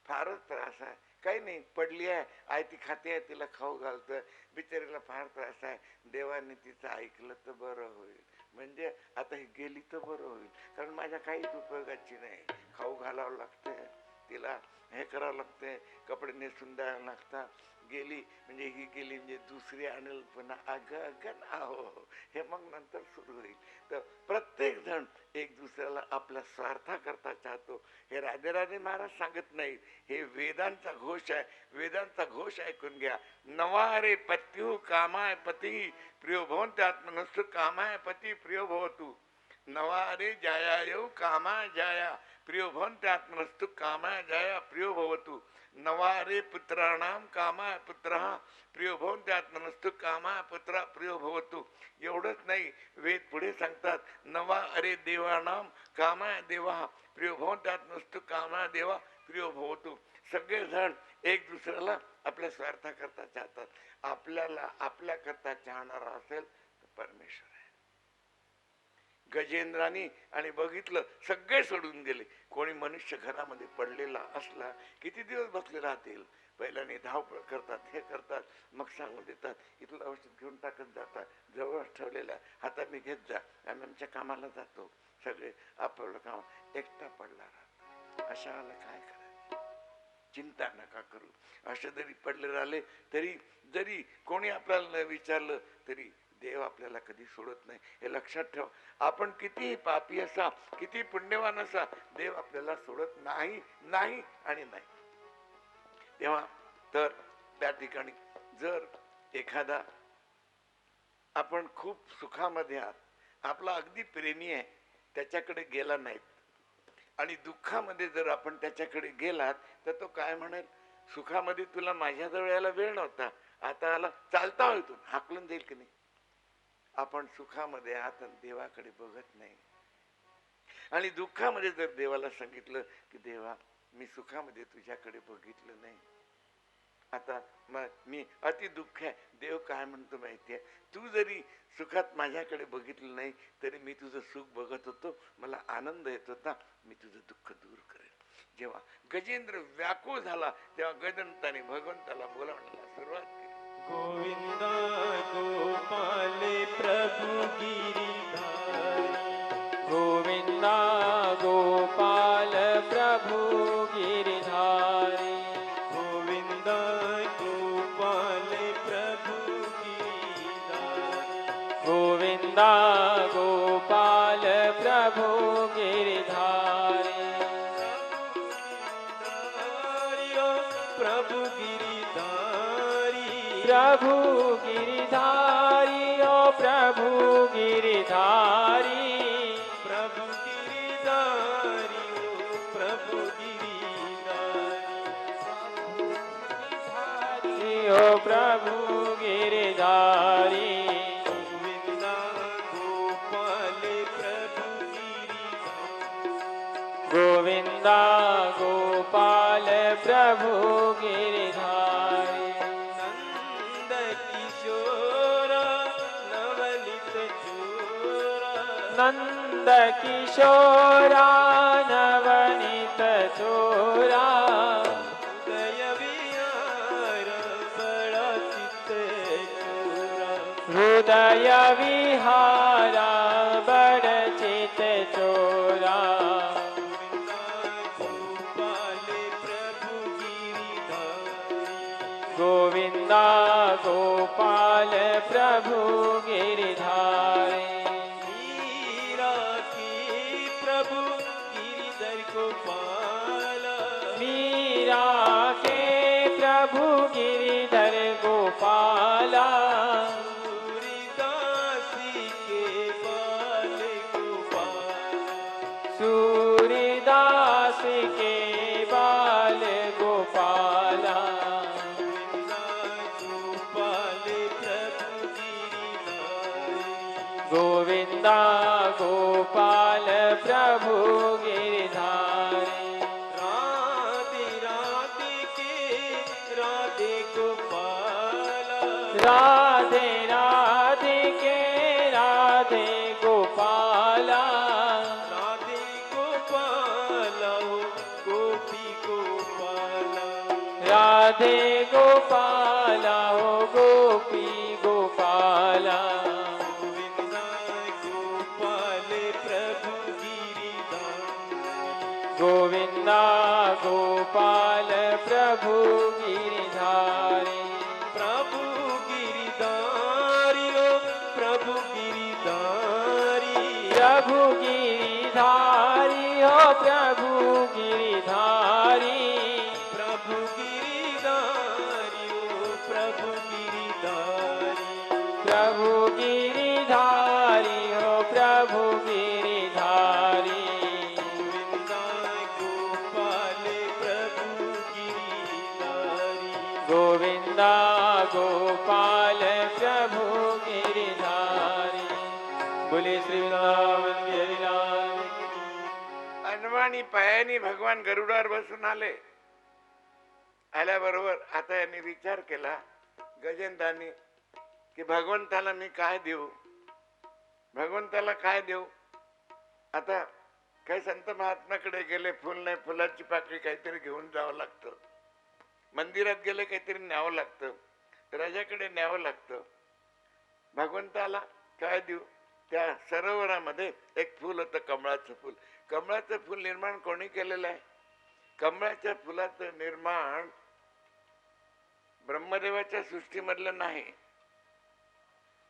फारच त्रास आहे. काही नाही, पडली आहे, आई ती खाते आहे, तिला खाऊ घालतोय, बिचारीला फार त्रास आहे, देवाने तिचं ऐकलं तर बरं होईल, म्हणजे आता ही गेली तर बरं होईल, कारण माझ्या काहीच उपयोगाची नाही, खाऊ घालावं लागते तिला, हे करावं लागते, कपडे नेसून द्यायला लागतात, गेली म्हणजे ही गेली म्हणजे दुसरी आणेल पुन्हा, अगं अगं ना हो, हे मग नंतर सुरू होईल. तर प्रत्येक जण एक दुसऱ्याला आपल्या स्वार्थाकरता चाहतो. हे राधे महाराज सांगत नाही, हे वेदांचा घोष आहे, वेदांचा घोष ऐकून घ्या. नवारे पत्यू कामाय पती प्रियो भवन्ति आत्मनस्तु कामाय पती प्रियो भवतु, नवारे जाया कामाय जाया प्रियो भवन्ति आत्मनस्तु कामाय जाया प्रियो भवतु, नवारे पुत्राणाम कामाय पुत्रः प्रियो भवन्ति आत्मनस्तु कामाय पुत्रा प्रियो भवतु. एवढंच नाही, वेद पुढे सांगतात, नवा अरे देवानाम कामाय देवा प्रियो भवन्ति आत्मनस्तु कामाय देवा प्रियो भवतु. सगळेजण एक दुसऱ्याला आपल्या स्वार्थाकरता चाहतात. आपल्याला आपल्याकरता चाहणारा असेल तर परमेश्वर आहे. गजेंद्रानी आणि बघितलं, सगळे सोडून गेले. कोणी मनुष्य घरामध्ये पडलेला असला किती दिवस बसले राहतील? पहिल्याने धावपळ करतात, हे करतात, मग सांगून देतात, इथलं औषध घेऊन टाकत जातात, जवळ ठेवलेल्या हातात मी घेत जा, आम्ही आमच्या कामाला जातो. सगळे आपलं काम, एकटा पडला राहतो. अशाला काय करायचं? चिंता नका करू. असे जरी पडले राहिले तरी, जरी कोणी आपल्याला न विचारलं तरी देव आपल्याला कधी सोडत नाही, हे लक्षात ठेवा. आपण किती पापी असा, किती पुण्यवान असा, देव आपल्याला सोडत नाही नाही आणि नाही. तेव्हा तर त्या ठिकाणी जर एखादा आपण खूप सुखामध्ये आहात, आपला अगदी प्रेमी आहे, त्याच्याकडे गेला नाहीत आणि दुःखामध्ये जर आपण त्याच्याकडे गेलात तर तो काय म्हणेल, सुखामध्ये तुला माझ्याजवळ यायला वेळ नव्हता, आता आला, चालता हो इथून, हाकलून देईल की नाही? आपण सुखामध्ये आहात आणि देवाकडे बघत नाही, आणि दुःखामध्ये जर देवाला सांगितलं की देवा मी सुखामध्ये तुझ्याकडे बघितलं नाही, आता मी अति दुःख आहे, देव काय म्हणतो माहितीये, तू जरी सुखात माझ्याकडे बघितलं नाही तरी मी तुझं सुख बघत होतो, मला आनंद येत होता, मी तुझं दुःख दूर करेल. जेव्हा गजेंद्र व्याकुळ झाला तेव्हा गजंताने भगवंताला बोलावण्याला सुरुवात केली. गोविंद गोपाल प्रभु गिरिधारी, गोविंद गोपाल प्रभु गिरिधारी, गोविंद गोपाल प्रभु गिरिधारी, गोविंद गोपाल प्रभु गिरिधारी, प्रभु गिरिधारी, प्रभु गिरिधारी, ओ प्रभु गिरिधारी, प्रभु गिरिधारी, ओ प्रभु गिरिधारी, ओ प्रभु गिरिधारी, गोविंद गोपाल प्रभु गिरिधारी, गोविंद गोपाल प्रभु गिरिधारी, नंद किशोर नवनीत चोरा, नंद किशोरा नवनीत चोरा, उदय विहार बड़ा चित्त चोरा, हृदय विहारा बड़ चित्त चोरा, गोविंदा गोपाल प्रभु गिरधारी। मीरा की प्रभु गिरिधर गोपाल, मीरा के प्रभु गिरिधर गोपाला। सूरदासी के बाल गोपाल, सूरदास के बाल गोपाला। गोविंदा गोपाल प्रभु गिरिधारी, गोविंदा गोपाल प्रभु गिरधारी। राधे राधे के राधे गोपाल, राधे राधे के राधे गोपाला। राधे गोपाल गोपी गोपाल, राधे गोपाला हो गोपी गोपाला। गोविंदा गोपाल प्रभु गिरिधारी, गोविंदा गोपाल प्रभु गिरधारी। प्रभु गिरिधारी हो प्रभु गिरिधारी, प्रभु गिरधारी हो प्रभु गिरधारी। प्रभु गिरिधारी हो प्रभु गिरिधारी। गोविंदा गोपाल प्रभु गिरधारी। गोविंदा गोपाल प्रभु गिरिधारी। बोले श्री वृंदावन बिहारी लाल की। अनवाणी पायानी भगवान गरुडावर बसून आले. आल्याबरोबर आता यांनी विचार केला गजेंद्रांनी की भगवंताला मी काय देऊ, भगवंताला काय देऊ. आता काही संत महात्म्याकडे गेले, फुल नाही, फुलाची पाकळी काहीतरी घेऊन जावं लागतं. मंदिरात गेले काहीतरी न्यावं लागतं, राजाकडे न्यावं लागतं. भगवंताला काय देऊ. त्या सरोवरामध्ये एक फुल होतं, कमळाचं फुल. कमळाचं फुल निर्माण कोणी केलेलं आहे? कमळाच्या फुलाचं निर्माण ब्रह्मदेवाच्या सृष्टीमधलं नाही.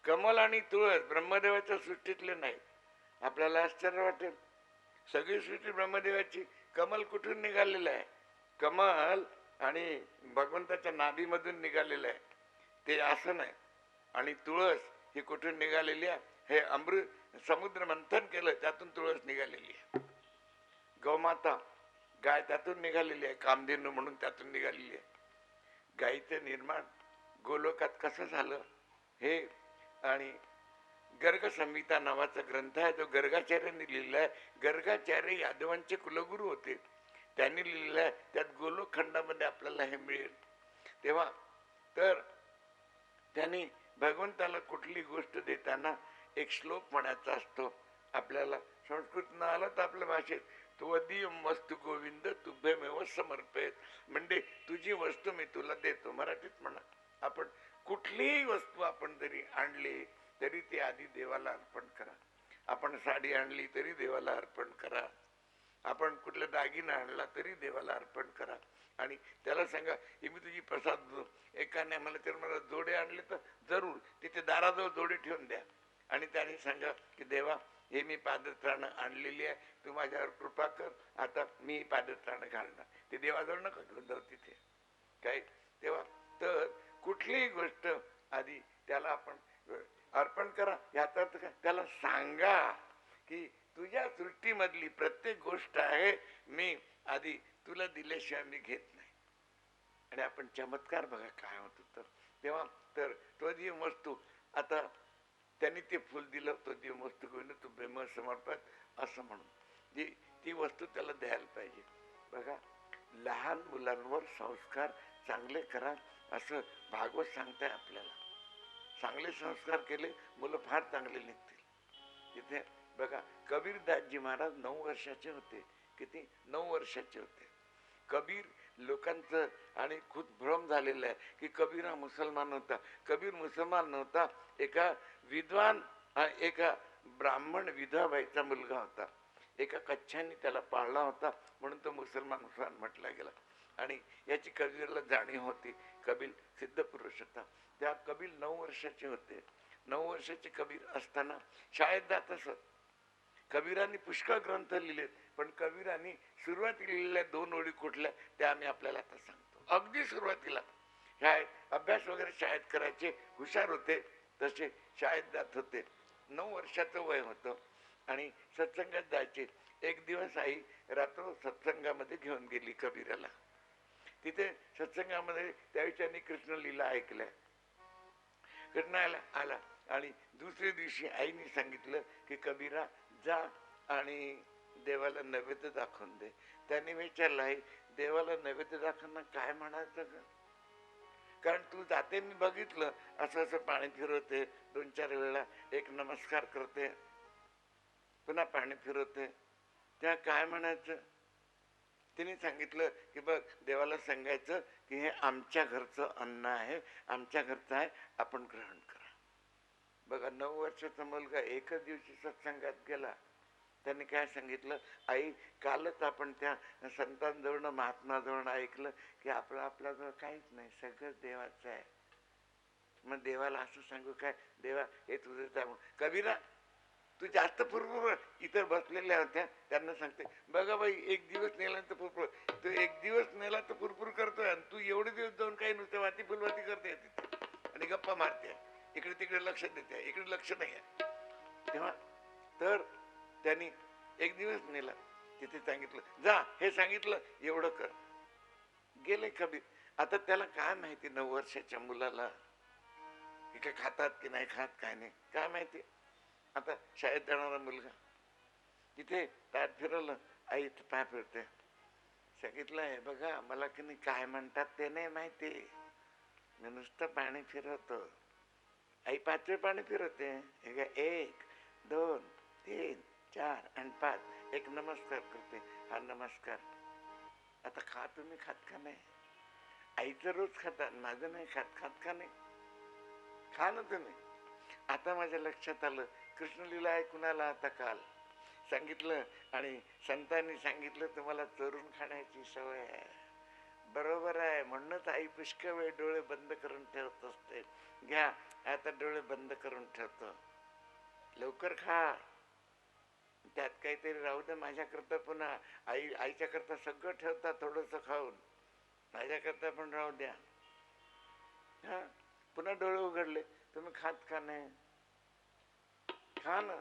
कमल आणि तुळस ब्रह्मदेवाच्या सृष्टीतले नाही. आपल्याला आश्चर्य वाटेल, सगळी सृष्टी ब्रह्मदेवाची. कमल कुठून निघालेलं आहे? कमल आणि भगवंताच्या नाभीमधून निघालेलं आहे, ते असं नाही. आणि तुळस ही कुठून निघालेली आहे? हे अमृत समुद्र मंथन केलं, त्यातून तुळस निघालेली आहे. गौमाता गाय त्यातून निघालेली आहे, कामधेनू म्हणून त्यातून निघालेली आहे. गायीचं निर्माण गोलोकात कसं झालं हे, आणि गर्ग संहिता नावाचा ग्रंथ आहे, जो गर्गाचार्यांनी लिहिला आहे. गर्गाचार्य यादवांचे कुलगुरू होते, त्यांनी लिहिलेलं आहे. त्यात गोलोक खंडामध्ये आपल्याला हे मिळेल. तेव्हा तर त्यांनी भगवंताला कुठली गोष्ट देताना एक श्लोक म्हणायचा असतो. आपल्याला संस्कृत न आलं तर आपल्या भाषेत त्वदीयं वस्तु गोविंद तुभ्यमेव समर्पयेत, म्हणजे तुझी वस्तू मी तुला देतो. मराठीत म्हणा. आपण कुठलीही वस्तू आपण जरी आणली तरी ती आधी देवाला अर्पण करा. आपण साडी आणली तरी देवाला अर्पण करा. आपण कुठला दागिना आणला तरी देवाला अर्पण करा. आणि त्याला सांगा की मी तुझी प्रसाद देतो. एकाने मला तर मला जोडे आणले तर जरूर तिथे दाराजवळ जोडे ठेवून द्या. आणि त्याने सांगा की देवा, हे मी पादत्राणं आणलेली आहे, तू माझ्यावर कृपा कर, आता मी पादत्राणं घालणार. ते देवाजवळ नका घेऊन जाऊ तिथे काय. तेव्हा तर कुठलीही गोष्ट आधी त्याला आपण अर्पण करा. याचा अर्थ काय? त्याला सांगा की तुझ्या सृष्टीमधली प्रत्येक गोष्ट आहे, मी आधी तुला दिल्याशिवाय मी घेत नाही. आणि आपण चमत्कार बघा काय होतो. तर तेव्हा तर त्वदीय वस्तू, आता त्यांनी ते फुल दिलं, त्वदीय वस्तू घेऊन तू प्रेम समर्पण असं म्हणून जी ती वस्तू त्याला द्यायला पाहिजे. बघा, लहान मुलांवर संस्कार चांगले करा असं भागवत सांगताय आपल्याला. चांगले संस्कार केले मुलं फार चांगले निघतील. तिथे बघा, कबीरदासजी महाराज 9 वर्षाचे होते. किती? 9 वर्षाचे होते. कबीर लोकांचं आणि खूप भ्रम झालेला आहे की कबीर हा मुसलमान होता. कबीर मुसलमान नव्हता. एका विद्वान, एका ब्राह्मण विधवाबाईचा मुलगा होता. एका कच्छाने त्याला पाळला होता, म्हणून तो मुसलमान म्हटला गेला. आणि याची कबीरला जाणीव होती. कबीर सिद्ध पुरुष होता. त्या कबीर 9 वर्षाचे होते. 9 वर्षाचे कबीर असताना शाळेत जात असत. कबीरांनी पुष्कळ ग्रंथ लिहिलेत, पण कबीरांनी सुरुवातीला लिहिलेल्या 2 ओळी कुठल्या त्या आम्ही आपल्याला आता सांगतो. अगदी सुरुवातीला शाळेत अभ्यास वगैरे शाळेत करायचे, हुशार होते, तसे शाळेत जात होते. 9 वर्षाचं वय होतं आणि सत्संगात जायचे. एक दिवस आई रात्र सत्संगामध्ये घेऊन गेली कबीराला. तिथे सत्संगामध्ये त्यावेळी कृष्ण लीला ऐकल्या. कृष्णाला आला आणि दुसऱ्या दिवशी आईने सांगितलं की कबीरा जा आणि देवाला नैवेद्य दाखवून दे. त्याने विचारलं, आई देवाला नैवेद्य दाखवणं काय म्हणायचं ग? कारण तू जाते मी बघितलं, असं असं पाणी फिरवते, 2-4 वेळा एक नमस्कार करते, पुन्हा पाणी फिरवते, त्या काय म्हणायचं? तिने सांगितलं की बघ देवाला सांगायचं की हे आमच्या घरचं अन्न आहे, आमच्या घरचं आहे, आपण ग्रहण करा. बघा 9 वर्षाचा मुलगा एकच दिवशी सत्संगात गेला. त्याने काय सांगितलं, आई कालच आपण त्या संतांजवळ महात्माजवळ ऐकलं की आपल्याजवळ काहीच नाही, सगळं देवाचं आहे. मग देवाला असं सांगू काय, देवा हे तुझं आहे. कबीरा तू जास्त फुरफुर. इतर बसलेल्या होत्या त्यांना सांगते, बघा बाई एक दिवस नेला तर फुरफुर, तू एक दिवस नेला तर फुरफुर करतोय आणि तू एवढे दिवस जाऊन काही नुसतं वाती फुलवाती करते आणि गप्पा मारते, इकडे तिकडे लक्ष देते, इकडे लक्ष नाही आहे. तेव्हा तर त्यांनी एक दिवस नेला, तिथे सांगितलं जा, हे सांगितलं एवढं कर. गेले कबीर. आता त्याला काय माहिती 9 वर्षाच्या मुलाला की काय खातात की नाही खात, काय नाही काय माहिती. आता शाळेत जाणारा मुलगा तिथे ताट फिरवलं, आई पाय फिरते, सांगितलं हे बघा मला की नाही काय म्हणतात ते नाही माहिती, मी नुसतं पाणी फिरवतो. आई 5 वेळ पाणी फिरवते. 1, 2, 3, 4 आणि 5 एक नमस्कार करते. हा नमस्कार. आता खा, तुम्ही खात का नाही? आईचं रोज खातात, माझं नाही खात, खात का नाही? खा ना तुम्ही. आता माझ्या लक्षात आलं, कृष्णलीला ऐकून आला आता काल सांगितलं आणि संतांनी सांगितलं तुम्हाला चोरून खाण्याची सवय आहे. बरोबर आहे, म्हणूनच आई पुष्कळ वेळ डोळे बंद करून ठेवत असते. घ्या आता डोळे बंद करून ठेवतो, लवकर खा. त्यात काहीतरी राहू दे माझ्याकरता. पुन्हा आईच्या करता सगळं ठेवता थोडस खाऊन, माझ्याकरता पण राहू द्या. हा पुन्हा डोळे उघडले, तुम्ही खात का नाही? खा ना.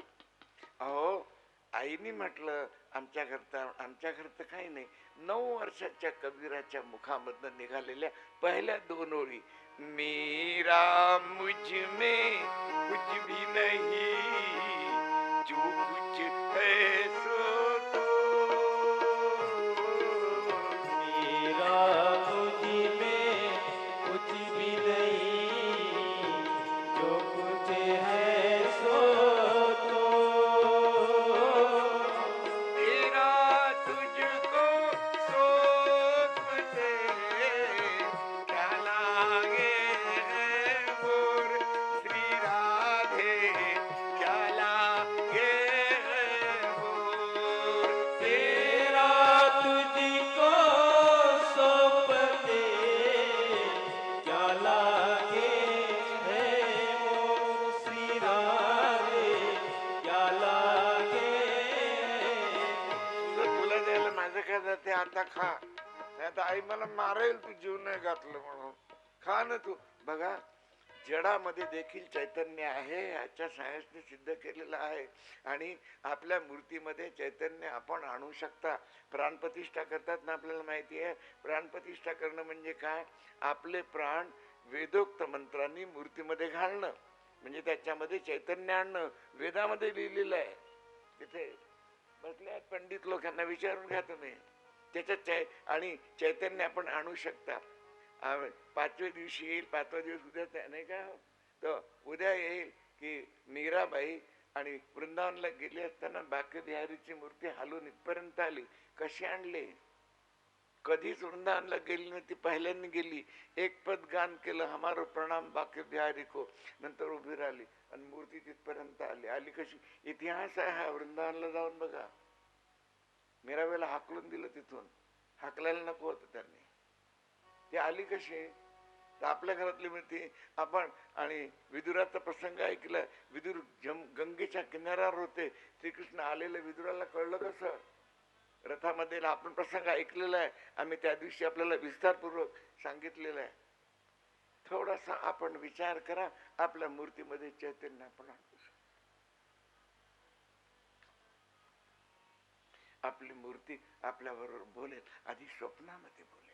अहो आईने म्हटलं आमच्या घरचं काही नाही. 9 वर्षाच्या कबीराच्या मुखामधनं निघालेल्या पहिल्या 2 ओळी, मेरा मुझ में कुछ भी नहीं, जो कुछ है सो तो मेरा मुझ में कुछ भी नहीं, जो कुछ है सो तो तेरा तुझको सौंप दे, क्या लागे मोर श्री राधे, क्या लागे मोर तेरा तुझको सौंप दे, क्या लागे है मोर श्री राधे, क्या लागे. तुला द्यायला माझं काय जाते, आता खा. नाही तर आई मला मारेल तू जीव नाही घातलं म्हणून. खा ना तू. बघा जडामध्ये देखील चैतन्य आहे, याच्या सायन्सने सिद्ध केलेलं आहे. आणि आपल्या मूर्तीमध्ये चैतन्य आपण आणू शकता. प्राणप्रतिष्ठा करतात ना, आपल्याला माहिती आहे. प्राणप्रतिष्ठा करणं म्हणजे काय, आपले प्राण वेदोक्त मंत्रांनी मूर्तीमध्ये घालणं, म्हणजे त्याच्यामध्ये चैतन्य आणणं. वेदामध्ये लिहिलेलं आहे. तिथे बसले आहेत पंडित, लोकांना विचारून घ्या तुम्ही. त्याच्यात आणि चैतन्य आपण आणू शकता. 5व्या दिवशी येईल, 5वा दिवस उद्या नाही का, तर उद्या येईल की मीराबाई आणि वृंदावनला गेली असताना बाकी बिहारीची मूर्ती हालून इथपर्यंत आली. कशी आणली? कधीच वृंदावनला गेली नाही, ती पहिल्यांदा गेली, एक पद गान केलं, हमारो प्रणाम बाकी बिहारी को, नंतर उभी राहिली आणि मूर्ती तिथपर्यंत आली. आली कशी? इतिहास आहे हा. वृंदावनला जाऊन बघा. मीराबाईला हाकलून दिलं तिथून, हाकलायला नको होतं त्यांनी. ती आली कशी? तर आपल्या घरातली मूर्ती आपण, आणि विदुराचा प्रसंग ऐकला. विदुर गंगेच्या किनाऱ्यावर होते, श्रीकृष्ण आलेले विदुराला कळलं कसं? रथामध्ये आपण प्रसंग ऐकलेला आहे, आम्ही त्या दिवशी आपल्याला विस्तारपूर्वक सांगितलेलं आहे. थोडासा आपण विचार करा, आपल्या मूर्तीमध्ये चैतन्य आपण आणू शकतो. आपली मूर्ती आपल्याबरोबर बोलेल, आधी स्वप्नामध्ये बोलेल.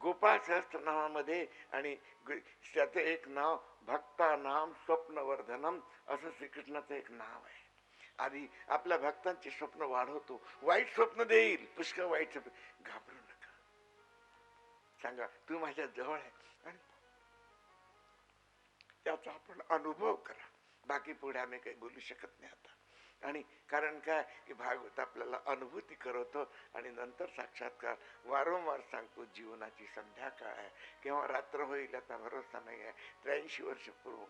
गोपाळ सहस्त्रनामामध्ये आणि त्याचं एक नाव भक्ता नाम स्वप्नवर्धनम असं श्रीकृष्णाचं एक नाव आहे. आधी आपल्या भक्तांचे स्वप्न वाढवतो. वाईट स्वप्न देईल, पुष्कळ वाईट स्वप्न, घाबरू नका. सांगा तू माझ्या जवळ आहे, आणि त्याचा आपण अनुभव करा. बाकी पुढे आम्ही काही बोलू शकत नाही आता. आणि कारण काय की भागवत आपल्याला अनुभूती करवतो आणि नंतर साक्षात्कार. वारंवार सांगतो, जीवनाची संध्याकाळ आहे, केव्हा रात्र होईल याचा भरोसा नाही आहे. 83 वर्ष पूर्व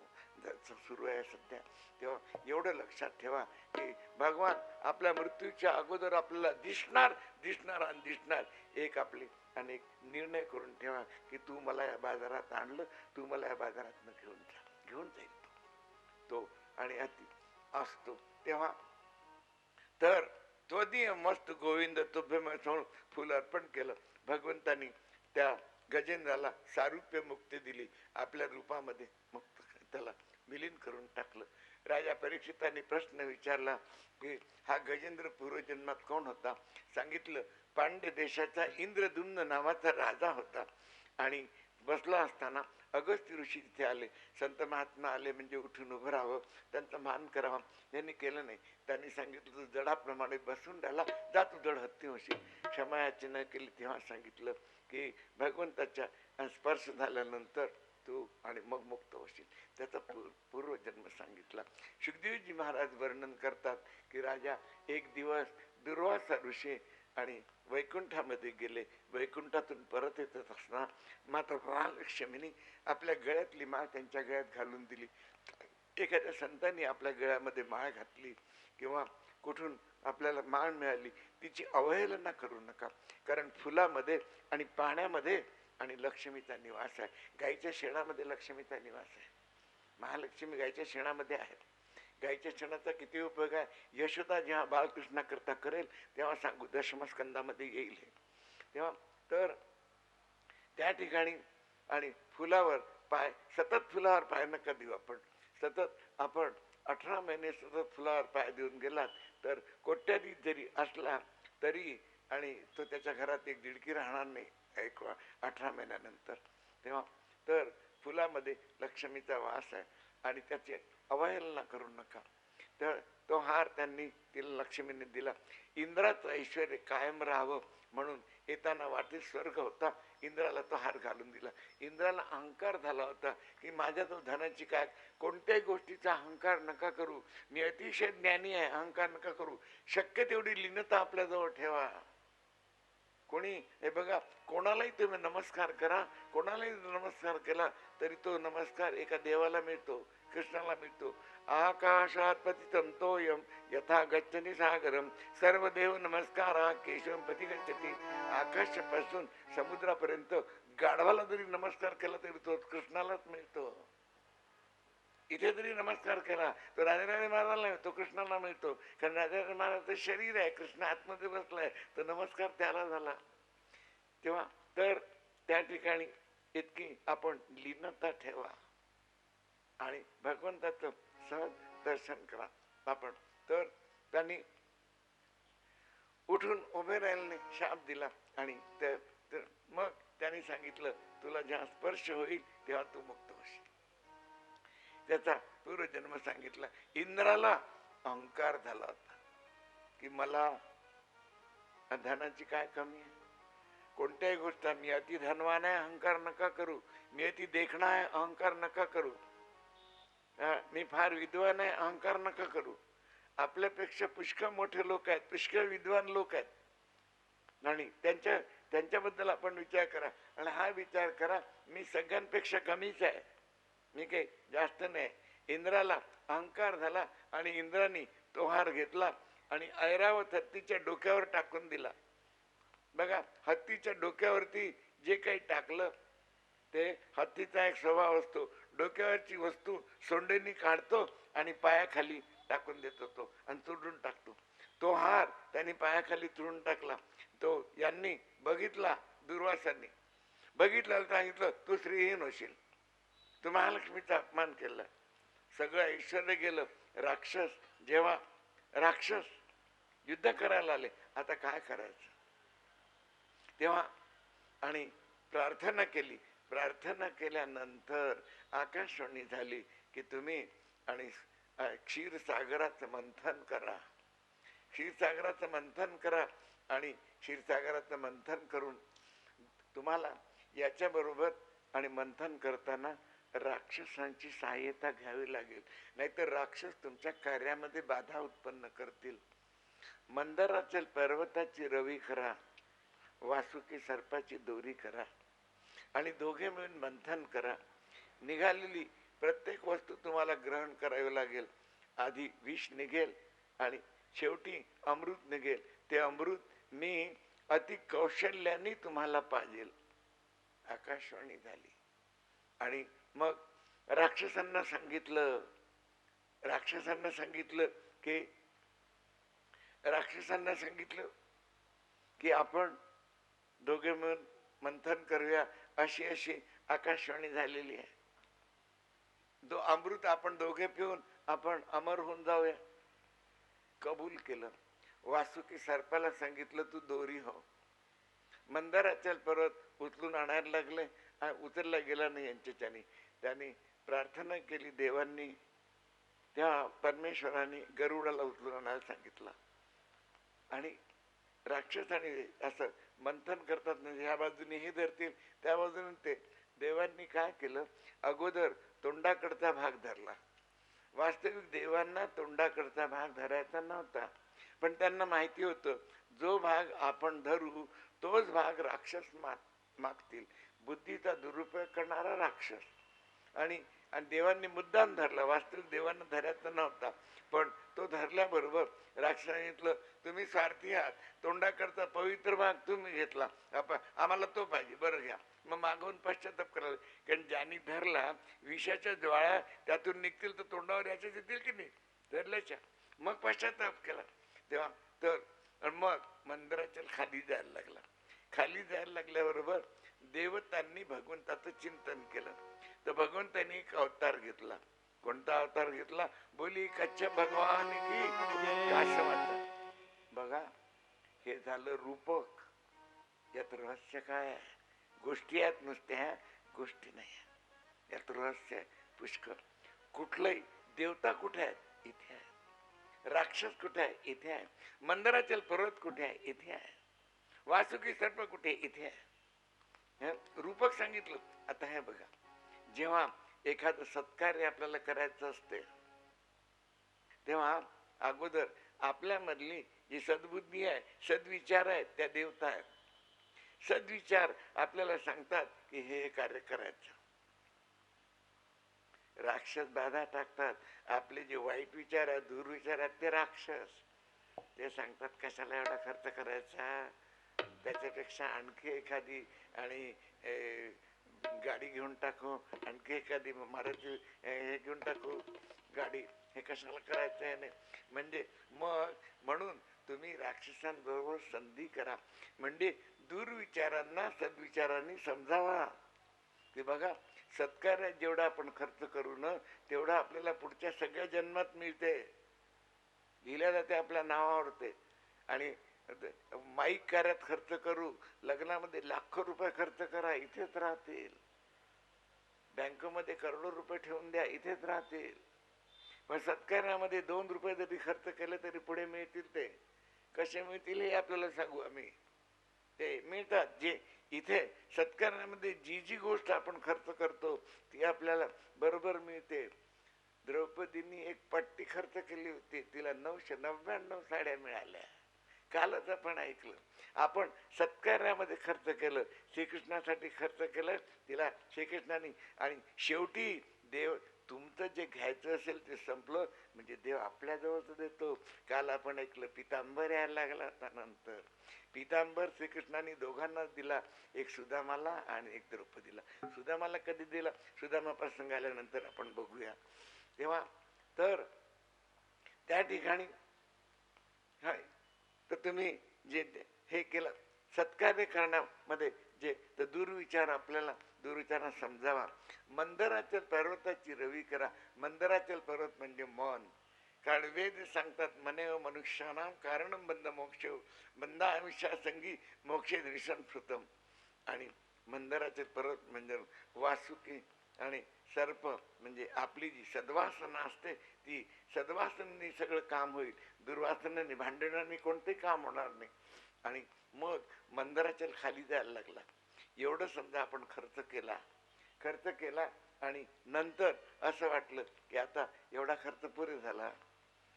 सुरू आहे सध्या. तेव्हा एवढं लक्षात ठेवा की भगवान आपल्या मृत्यूच्या अगोदर आपल्याला दिसणार दिसणार आणि दिसणार. एक आपली आणि एक निर्णय करून ठेवा की तू मला या बाजारात आणलं, तू मला या बाजारात घेऊन जाईल तो. आणि अति असतो तेव्हा तर त्वदीय मस्त गोविंद तुभ्यमय फुल अर्पण केलं. भगवंतानी त्या गजेंद्राला सारूप्य मुक्ती दिली, आपल्या रूपामध्ये मुक्त त्याला विलीन करून टाकलं. राजा परीक्षितांनी प्रश्न विचारला की हा गजेंद्र पूर्वजन्मात कोण होता? सांगितलं पांड्य देशाचा इंद्रदुम्न नावाचा राजा होता. आणि बसला असताना अगस्त्य ऋषी तिथे आले. संत महात्मा आले म्हणजे उठून उभं राहावं, त्यांचा मान करावा. त्यांनी केलं नाही. त्यांनी सांगितलं तू जडाप्रमाणे बसून राहिला, जा तू जड हत्ती होशील. क्षमायाचना केली. तेव्हा सांगितलं की भगवंताच्या स्पर्श झाल्यानंतर तू आणि मग मुक्त होशील. त्याचा पूर्वजन्म सांगितला. सुखदेवजी महाराज वर्णन करतात की राजा एक दिवस दुर्वासा ऋषी आणि वैकुंठामध्ये गेले. वैकुंठातून परत येतच असणार मात्र महालक्ष्मीने आपल्या गळ्यातली माळ त्यांच्या गळ्यात घालून दिली. एखाद्या संतांनी आपल्या गळ्यामध्ये माळ घातली किंवा कुठून आपल्याला माळ मिळाली, तिची अवहेलना करू नका. कारण फुलामध्ये आणि पाण्यामध्ये आणि लक्ष्मीचा निवास आहे. गाईच्या शेणामध्ये लक्ष्मीचा निवास आहे. महालक्ष्मी गाईच्या शेणामध्ये आहे. गाईच्या शेणाचा किती उपयोग आहे? यशोदा जेव्हा बाळकृष्णा करता करेल तेव्हा सांगू, दशमस्कंदामध्ये येईल हे. तेव्हा तर त्या ठिकाणी आणि फुलावर पाय, सतत फुलावर पाय नका देऊ. आपण सतत आपण 18 महिने सतत फुलावर पाय देऊन गेलात तर कोट्याधीश जरी असला तरी आणि तो त्याच्या घरात एक दिडकी राहणार नाही 18 महिन्यानंतर. तेव्हा तर फुलामध्ये लक्ष्मीचा वास आहे आणि त्याची अवहेलना करू नका. तर तो हार त्यांनी तिला लक्ष्मीने दिला. इंद्राचं ऐश्वर्य कायम राहावं म्हणून येताना वाटेत स्वर्ग होता, इंद्राला तो हार घालून दिला. इंद्राला अहंकार झाला होता की माझ्या तो धनाची काय, कोणत्याही गोष्टीचा अहंकार नका करू, मी अतिशय ज्ञानी आहे, अहंकार नका करू. शक्य तेवढी लीनता आपल्याजवळ ठेवा. कोणी हे बघा, कोणालाही तुम्ही नमस्कार करा, कोणालाही नमस्कार केला तरी तो नमस्कार एका देवाला मिळतो, कृष्णाला मिळतो. आकाशात पतितं तोयम यथा गच्छति सागरम सर्व देव नमस्कारा केशवम पती गच्छति. आकाशापासून समुद्रापर्यंत गाढवाला जरी नमस्कार केला तरी तो कृष्णालाच मिळतो. इथे जरी नमस्कार केला तो राजाराणी महाराजांना मिळतो, कृष्णाला मिळतो. कारण राजाराणी महाराजांचं शरीर आहे, कृष्ण आतमध्ये बसलाय, तर नमस्कार त्याला झाला. तेव्हा तर त्या ठिकाणी इतकी आपण लीनता ठेवा आणि भगवंताचं सहज दर्शन करा आपण. तर त्यांनी उठून उभे राहिल्याने शाप दिला आणि मग त्यांनी सांगितलं तुला जेव्हा स्पर्श होईल तेव्हा तू मुक्त होशील. त्याचा पूर्वजन्म सांगितला. इंद्राला अहंकार झाला होता की मला धनाची काय कमी आहे, कोणत्याही गोष्ट मी अति धनवान आहे अहंकार नका करू, मी अति देखणा आहे अहंकार नका करू, मी फार विद्वान आहे अहंकार नका करू. आपल्यापेक्षा पुष्कळ मोठे लोक आहेत, पुष्कळ विद्वान लोक आहेत आणि त्यांच्याबद्दल आपण विचार करा आणि हा विचार करा मी सगळ्यांपेक्षा कमीच आहे, मी काही जास्त नाही. इंद्राला अहंकार झाला आणि इंद्राने तो हार घेतला आणि ऐरावत हत्तीच्या डोक्यावर टाकून दिला. बघा, हत्तीच्या डोक्यावरती जे काही टाकलं ते हत्तीचा एक स्वभाव असतो, डोक्यावरची वस्तू सोंडेनी काढतो आणि पायाखाली टाकून देतो तो आणि तुडून टाकतो. तो हार त्यांनी पायाखाली तुडून टाकला. तो यांनी बघितला, दुर्वासांनी बघितलं, सांगितलं तू श्रीहीन होशील, तू महालक्ष्मीचा अपमान केला, सगळं ऐश्वर्य गेलं. जेव्हा राक्षस युद्ध करायला आले, आता काय करायचं तेव्हा आणि प्रार्थना केली. प्रार्थना केल्यानंतर आकाशवाणी झाली की तुम्ही आणि क्षीरसागराचं मंथन करा, क्षीरसागराचं मंथन करा. आणि क्षीरसागराचं मंथन करून तुम्हाला याच्याबरोबर आणि मंथन करताना राक्षसांची सहाय्यता घ्यावी लागेल, नाहीतर राक्षस तुमच्या कार्यामध्ये बाधा उत्पन्न करतील. मंदाराचल पर्वताची रवी करा, वासुकी सर्पाची दोरी करा आणि दोघे मिळून मंथन करा. निघालेली प्रत्येक वस्तू तुम्हाला ग्रहण करावी लागेल. आधी विष निघेल आणि शेवटी अमृत निघेल. ते अमृत मी अति कौशल्याने तुम्हाला पाजेल. आकाशवाणी झाली आणि मग राक्षसांना सांगितलं की आपण दोघे मिळून मंथन करूया. अशी आकाशवाणी झालेली आहे. अमृत आपण दोघे पिऊन आपण अमर होऊन जाऊया. कबूल केलं. वासुकी सर्पाला सांगितलं तू दोरी हो. मंदाराचल पर्वत उचलून आणायला लागले, उचलला गेला नाही यांच्याच्याने. त्यांनी प्रार्थना केली देवांनी, त्या परमेश्वराने गरुडाला उचलून आणायला सांगितलं. आणि राक्षसाने असं मंथन करतात, म्हणजे ह्या बाजूने हे धरतील, त्या बाजूने ते. देवांनी काय केलं, अगोदर तोंडाकडचा भाग धरला. वास्तविक देवांना तोंडाकडचा भाग धरायचा नव्हता, पण त्यांना माहिती होतं जो भाग आपण धरू तोच भाग राक्षस मागतील. बुद्धीचा दुरुपयोग करणारा राक्षस. आणि देवांनी मुद्दाम धरला. वास्तविक देवांना धरायचा नव्हता, पण तो धरल्याबरोबर राक्षसांनी तुम्ही स्वार्थी आहात, तोंडाकडचा पवित्र भाग तुम्ही घेतला, आम्हाला तो पाहिजे, बरं घ्या. मग मागवून पश्चाताप करायला. कारण ज्यांनी धरला विषाच्या ज्वाळा त्यातून निघतील तर तोंडावर याच्याच येतील की नाही, धरल्याच्या. मग पश्चाताप केला तेव्हा तर मग मंदिराच्या खाली जायला लागला. खाली जायला लागल्याबरोबर देवतांनी भगवंताचं चिंतन केलं. तर भगवंतांनी एक अवतार घेतला. कोणता अवतार घेतला? बोली कच्च्या भगवान की काशवाचा. बघा, हे झालं रूपक. यात रहस्य काय आहे? गोष्टी आहेत नुसत्या, गोष्टी नाही. यात रहस्य पुष्कळ. कुठलंही देवता कुठे आहे? इथे आहे. राक्षस कुठे आहे? इथे आहे. मंदाराचल पर्वत कुठे आहे? इथे आहे. वासुकी सर्प कुठे? इथे आहे. रूपक सांगितलं. आता हे बघा, जेव्हा एखादं सत्कार्य आपल्याला करायचं असते तेव्हा अगोदर आपल्यामधली जी सद्बुद्धी आहे, सद्विचार आहेत, त्या देवता आहेत. सद्विचार आपल्याला सांगतात की हे कार्य करायचं. राक्षस बाधा टाकतात. आपले जे वाईट विचार आहेत, दुर्विचार आहेत, ते राक्षस ते सांगतात कशाला एवढा खर्च करायचा, त्याच्यापेक्षा आणखी एखादी आणि गाडी घेऊन टाकू, आणखी एखादी मारुती हे घेऊन टाकू गाडी, हे कशाला करायचं आहे. म्हणजे म्हणून तुम्ही राक्षसांबरोबर संधी करा, म्हणजे दुर्विचारांना सद्विचारांनी समजावा. ते बघा, सत्कार्यात जेवढा आपण खर्च करू ना तेवढा आपल्याला पुढच्या सगळ्या जन्मात मिळते, लिहिल्या जाते, आपल्या नावावरते. आणि माईक कार्यात खर्च करू, लग्नामध्ये लाखो रुपये खर्च करा, इथेच राहतील. बँकेमध्ये करोडो रुपये ठेवून द्या, इथेच राहतील. पण सत्कार्यामध्ये 2 रुपये जरी खर्च केले तरी पुढे मिळतील. ते कसे मिळतील हे आपल्याला सांगू आम्ही. ते मिळतात. जे इथे सत्कार्यामध्ये जी गोष्ट आपण खर्च करतो ती आपल्याला बरोबर मिळते. द्रौपदींनी एक पट्टी खर्च केली होती, तिला 999 साड्या मिळाल्या. कालच आपण ऐकलं. आपण सत्कार्यामध्ये खर्च केलं, श्रीकृष्णासाठी खर्च केलं, तिला श्रीकृष्णाने. आणि शेवटी तुमचं जे घ्यायचं असेल ते संपलं म्हणजे देव आपल्याजवळच देतो. काल आपण ऐकलं पितांबर यायला लागला होता. नंतर पितांबर श्रीकृष्णाने दोघांना दिला, एक सुदामाला आणि एक द्रौपदीला. सुदामाला कधी दिला, सुदामा प्रसंग आल्यानंतर आपण बघूया. तेव्हा तर त्या ठिकाणी हाय तर तुम्ही जे हे केलं सत्कार्य करण्यामध्ये जे तर दुर्विचार आपल्याला दुर्विचारांना समजावा. मंदराचल पर्वताची रवी करा. मंदराचल पर्वत म्हणजे मन. कारण वेद सांगतात मने मनुष्यानाम कारण बंद मोक्ष बंद आयुष्या संगी मोक्षे दृशन श्रुतम. आणि मंदराचल पर्वत म्हणजे वासुकी आणि सर्प म्हणजे आपली जी सद्वासना असते ती सद्वासनांनी सगळं काम होईल. दुर्वासनांनी भांडणाने कोणते काम होणार नाही. आणि मग मंदराचल खाली जायला लागला. एवढं समजा आपण खर्च केला आणि नंतर असं वाटलं की आता एवढा खर्च पुरे झाला,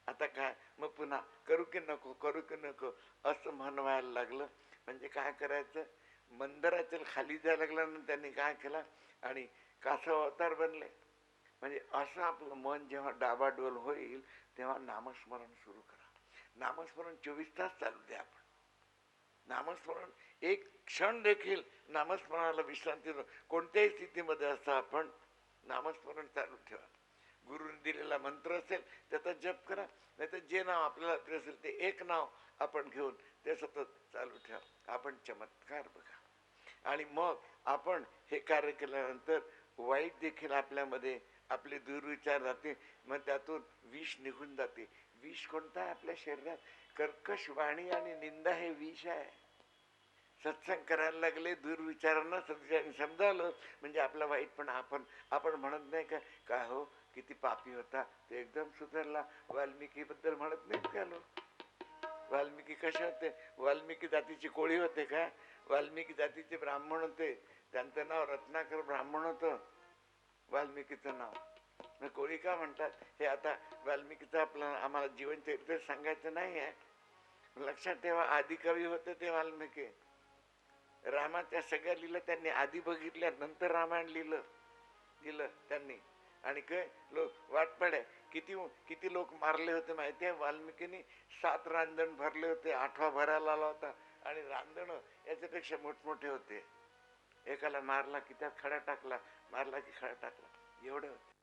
आता काय मग पुन्हा करू की नको असं म्हणवायला लागलं. म्हणजे काय करायचं, मंदराचल खाली जायला लागल्यानंतर त्यांनी काय केलं आणि कासव अवतार बनले. म्हणजे असं आपलं मन जेव्हा डाबाडोल होईल तेव्हा नामस्मरण सुरू करा. नामस्मरण 24 तास चालू द्या. आपण नामस्मरण एक क्षण देखील नामस्मरणाला विश्रांती कोणत्याही स्थितीमध्ये असता आपण नामस्मरण चालू ठेवा. गुरुने दिलेला मंत्र असेल त्याचा जप करा, नाही तर जे नाव आपल्याला असेल ते एक नाव आपण घेऊन ते सतत चालू ठेवा. आपण चमत्कार बघा. आणि मग आपण हे कार्य केल्यानंतर वाईट देखील आपल्यामध्ये आपले दुर्विचार जाते. मग त्यातून विष निघून जाते. विष कोणता आहे आपल्या शरीरात? कर्कश वाणी आणि निंदा हे विष आहे. सत्संग करायला लागले, दुर्विचारांना सत्संग समजावलं म्हणजे आपला वाईट. पण आपण म्हणत नाही का काय हो किती पापी होता ते एकदम सुधारला. वाल्मिकी बद्दल म्हणत नाहीत का लोक? वाल्मिकी कसे होते? वाल्मिकी जातीचे कोळी होते का? वाल्मिकी जातीचे ब्राह्मण होते. त्यांचं नाव रत्नाकर ब्राह्मण होतं. वाल्मिकीचं नाव मग कोळी का म्हणतात हे आता वाल्मिकीचं आपलं आम्हाला जीवन चरित्र सांगायचं नाही आहे. लक्षात ठेवा, आदिकवी होते ते वाल्मिकी. रामाच्या सगळ्या लिहिलं त्यांनी आधी बघितल्या, नंतर रामायण लिहिलं त्यांनी. आणि काय लोक वाट पड्या किती लोक मारले होते माहिती आहे वाल्मिकीने? 7 रांजण भरले होते, 8वा भरायला आला होता. आणि रांजण याच्यापेक्षा मोठमोठे होते. एकाला मारला की त्यात खडा टाकला, मारला की खडा टाकला, एवढं होते.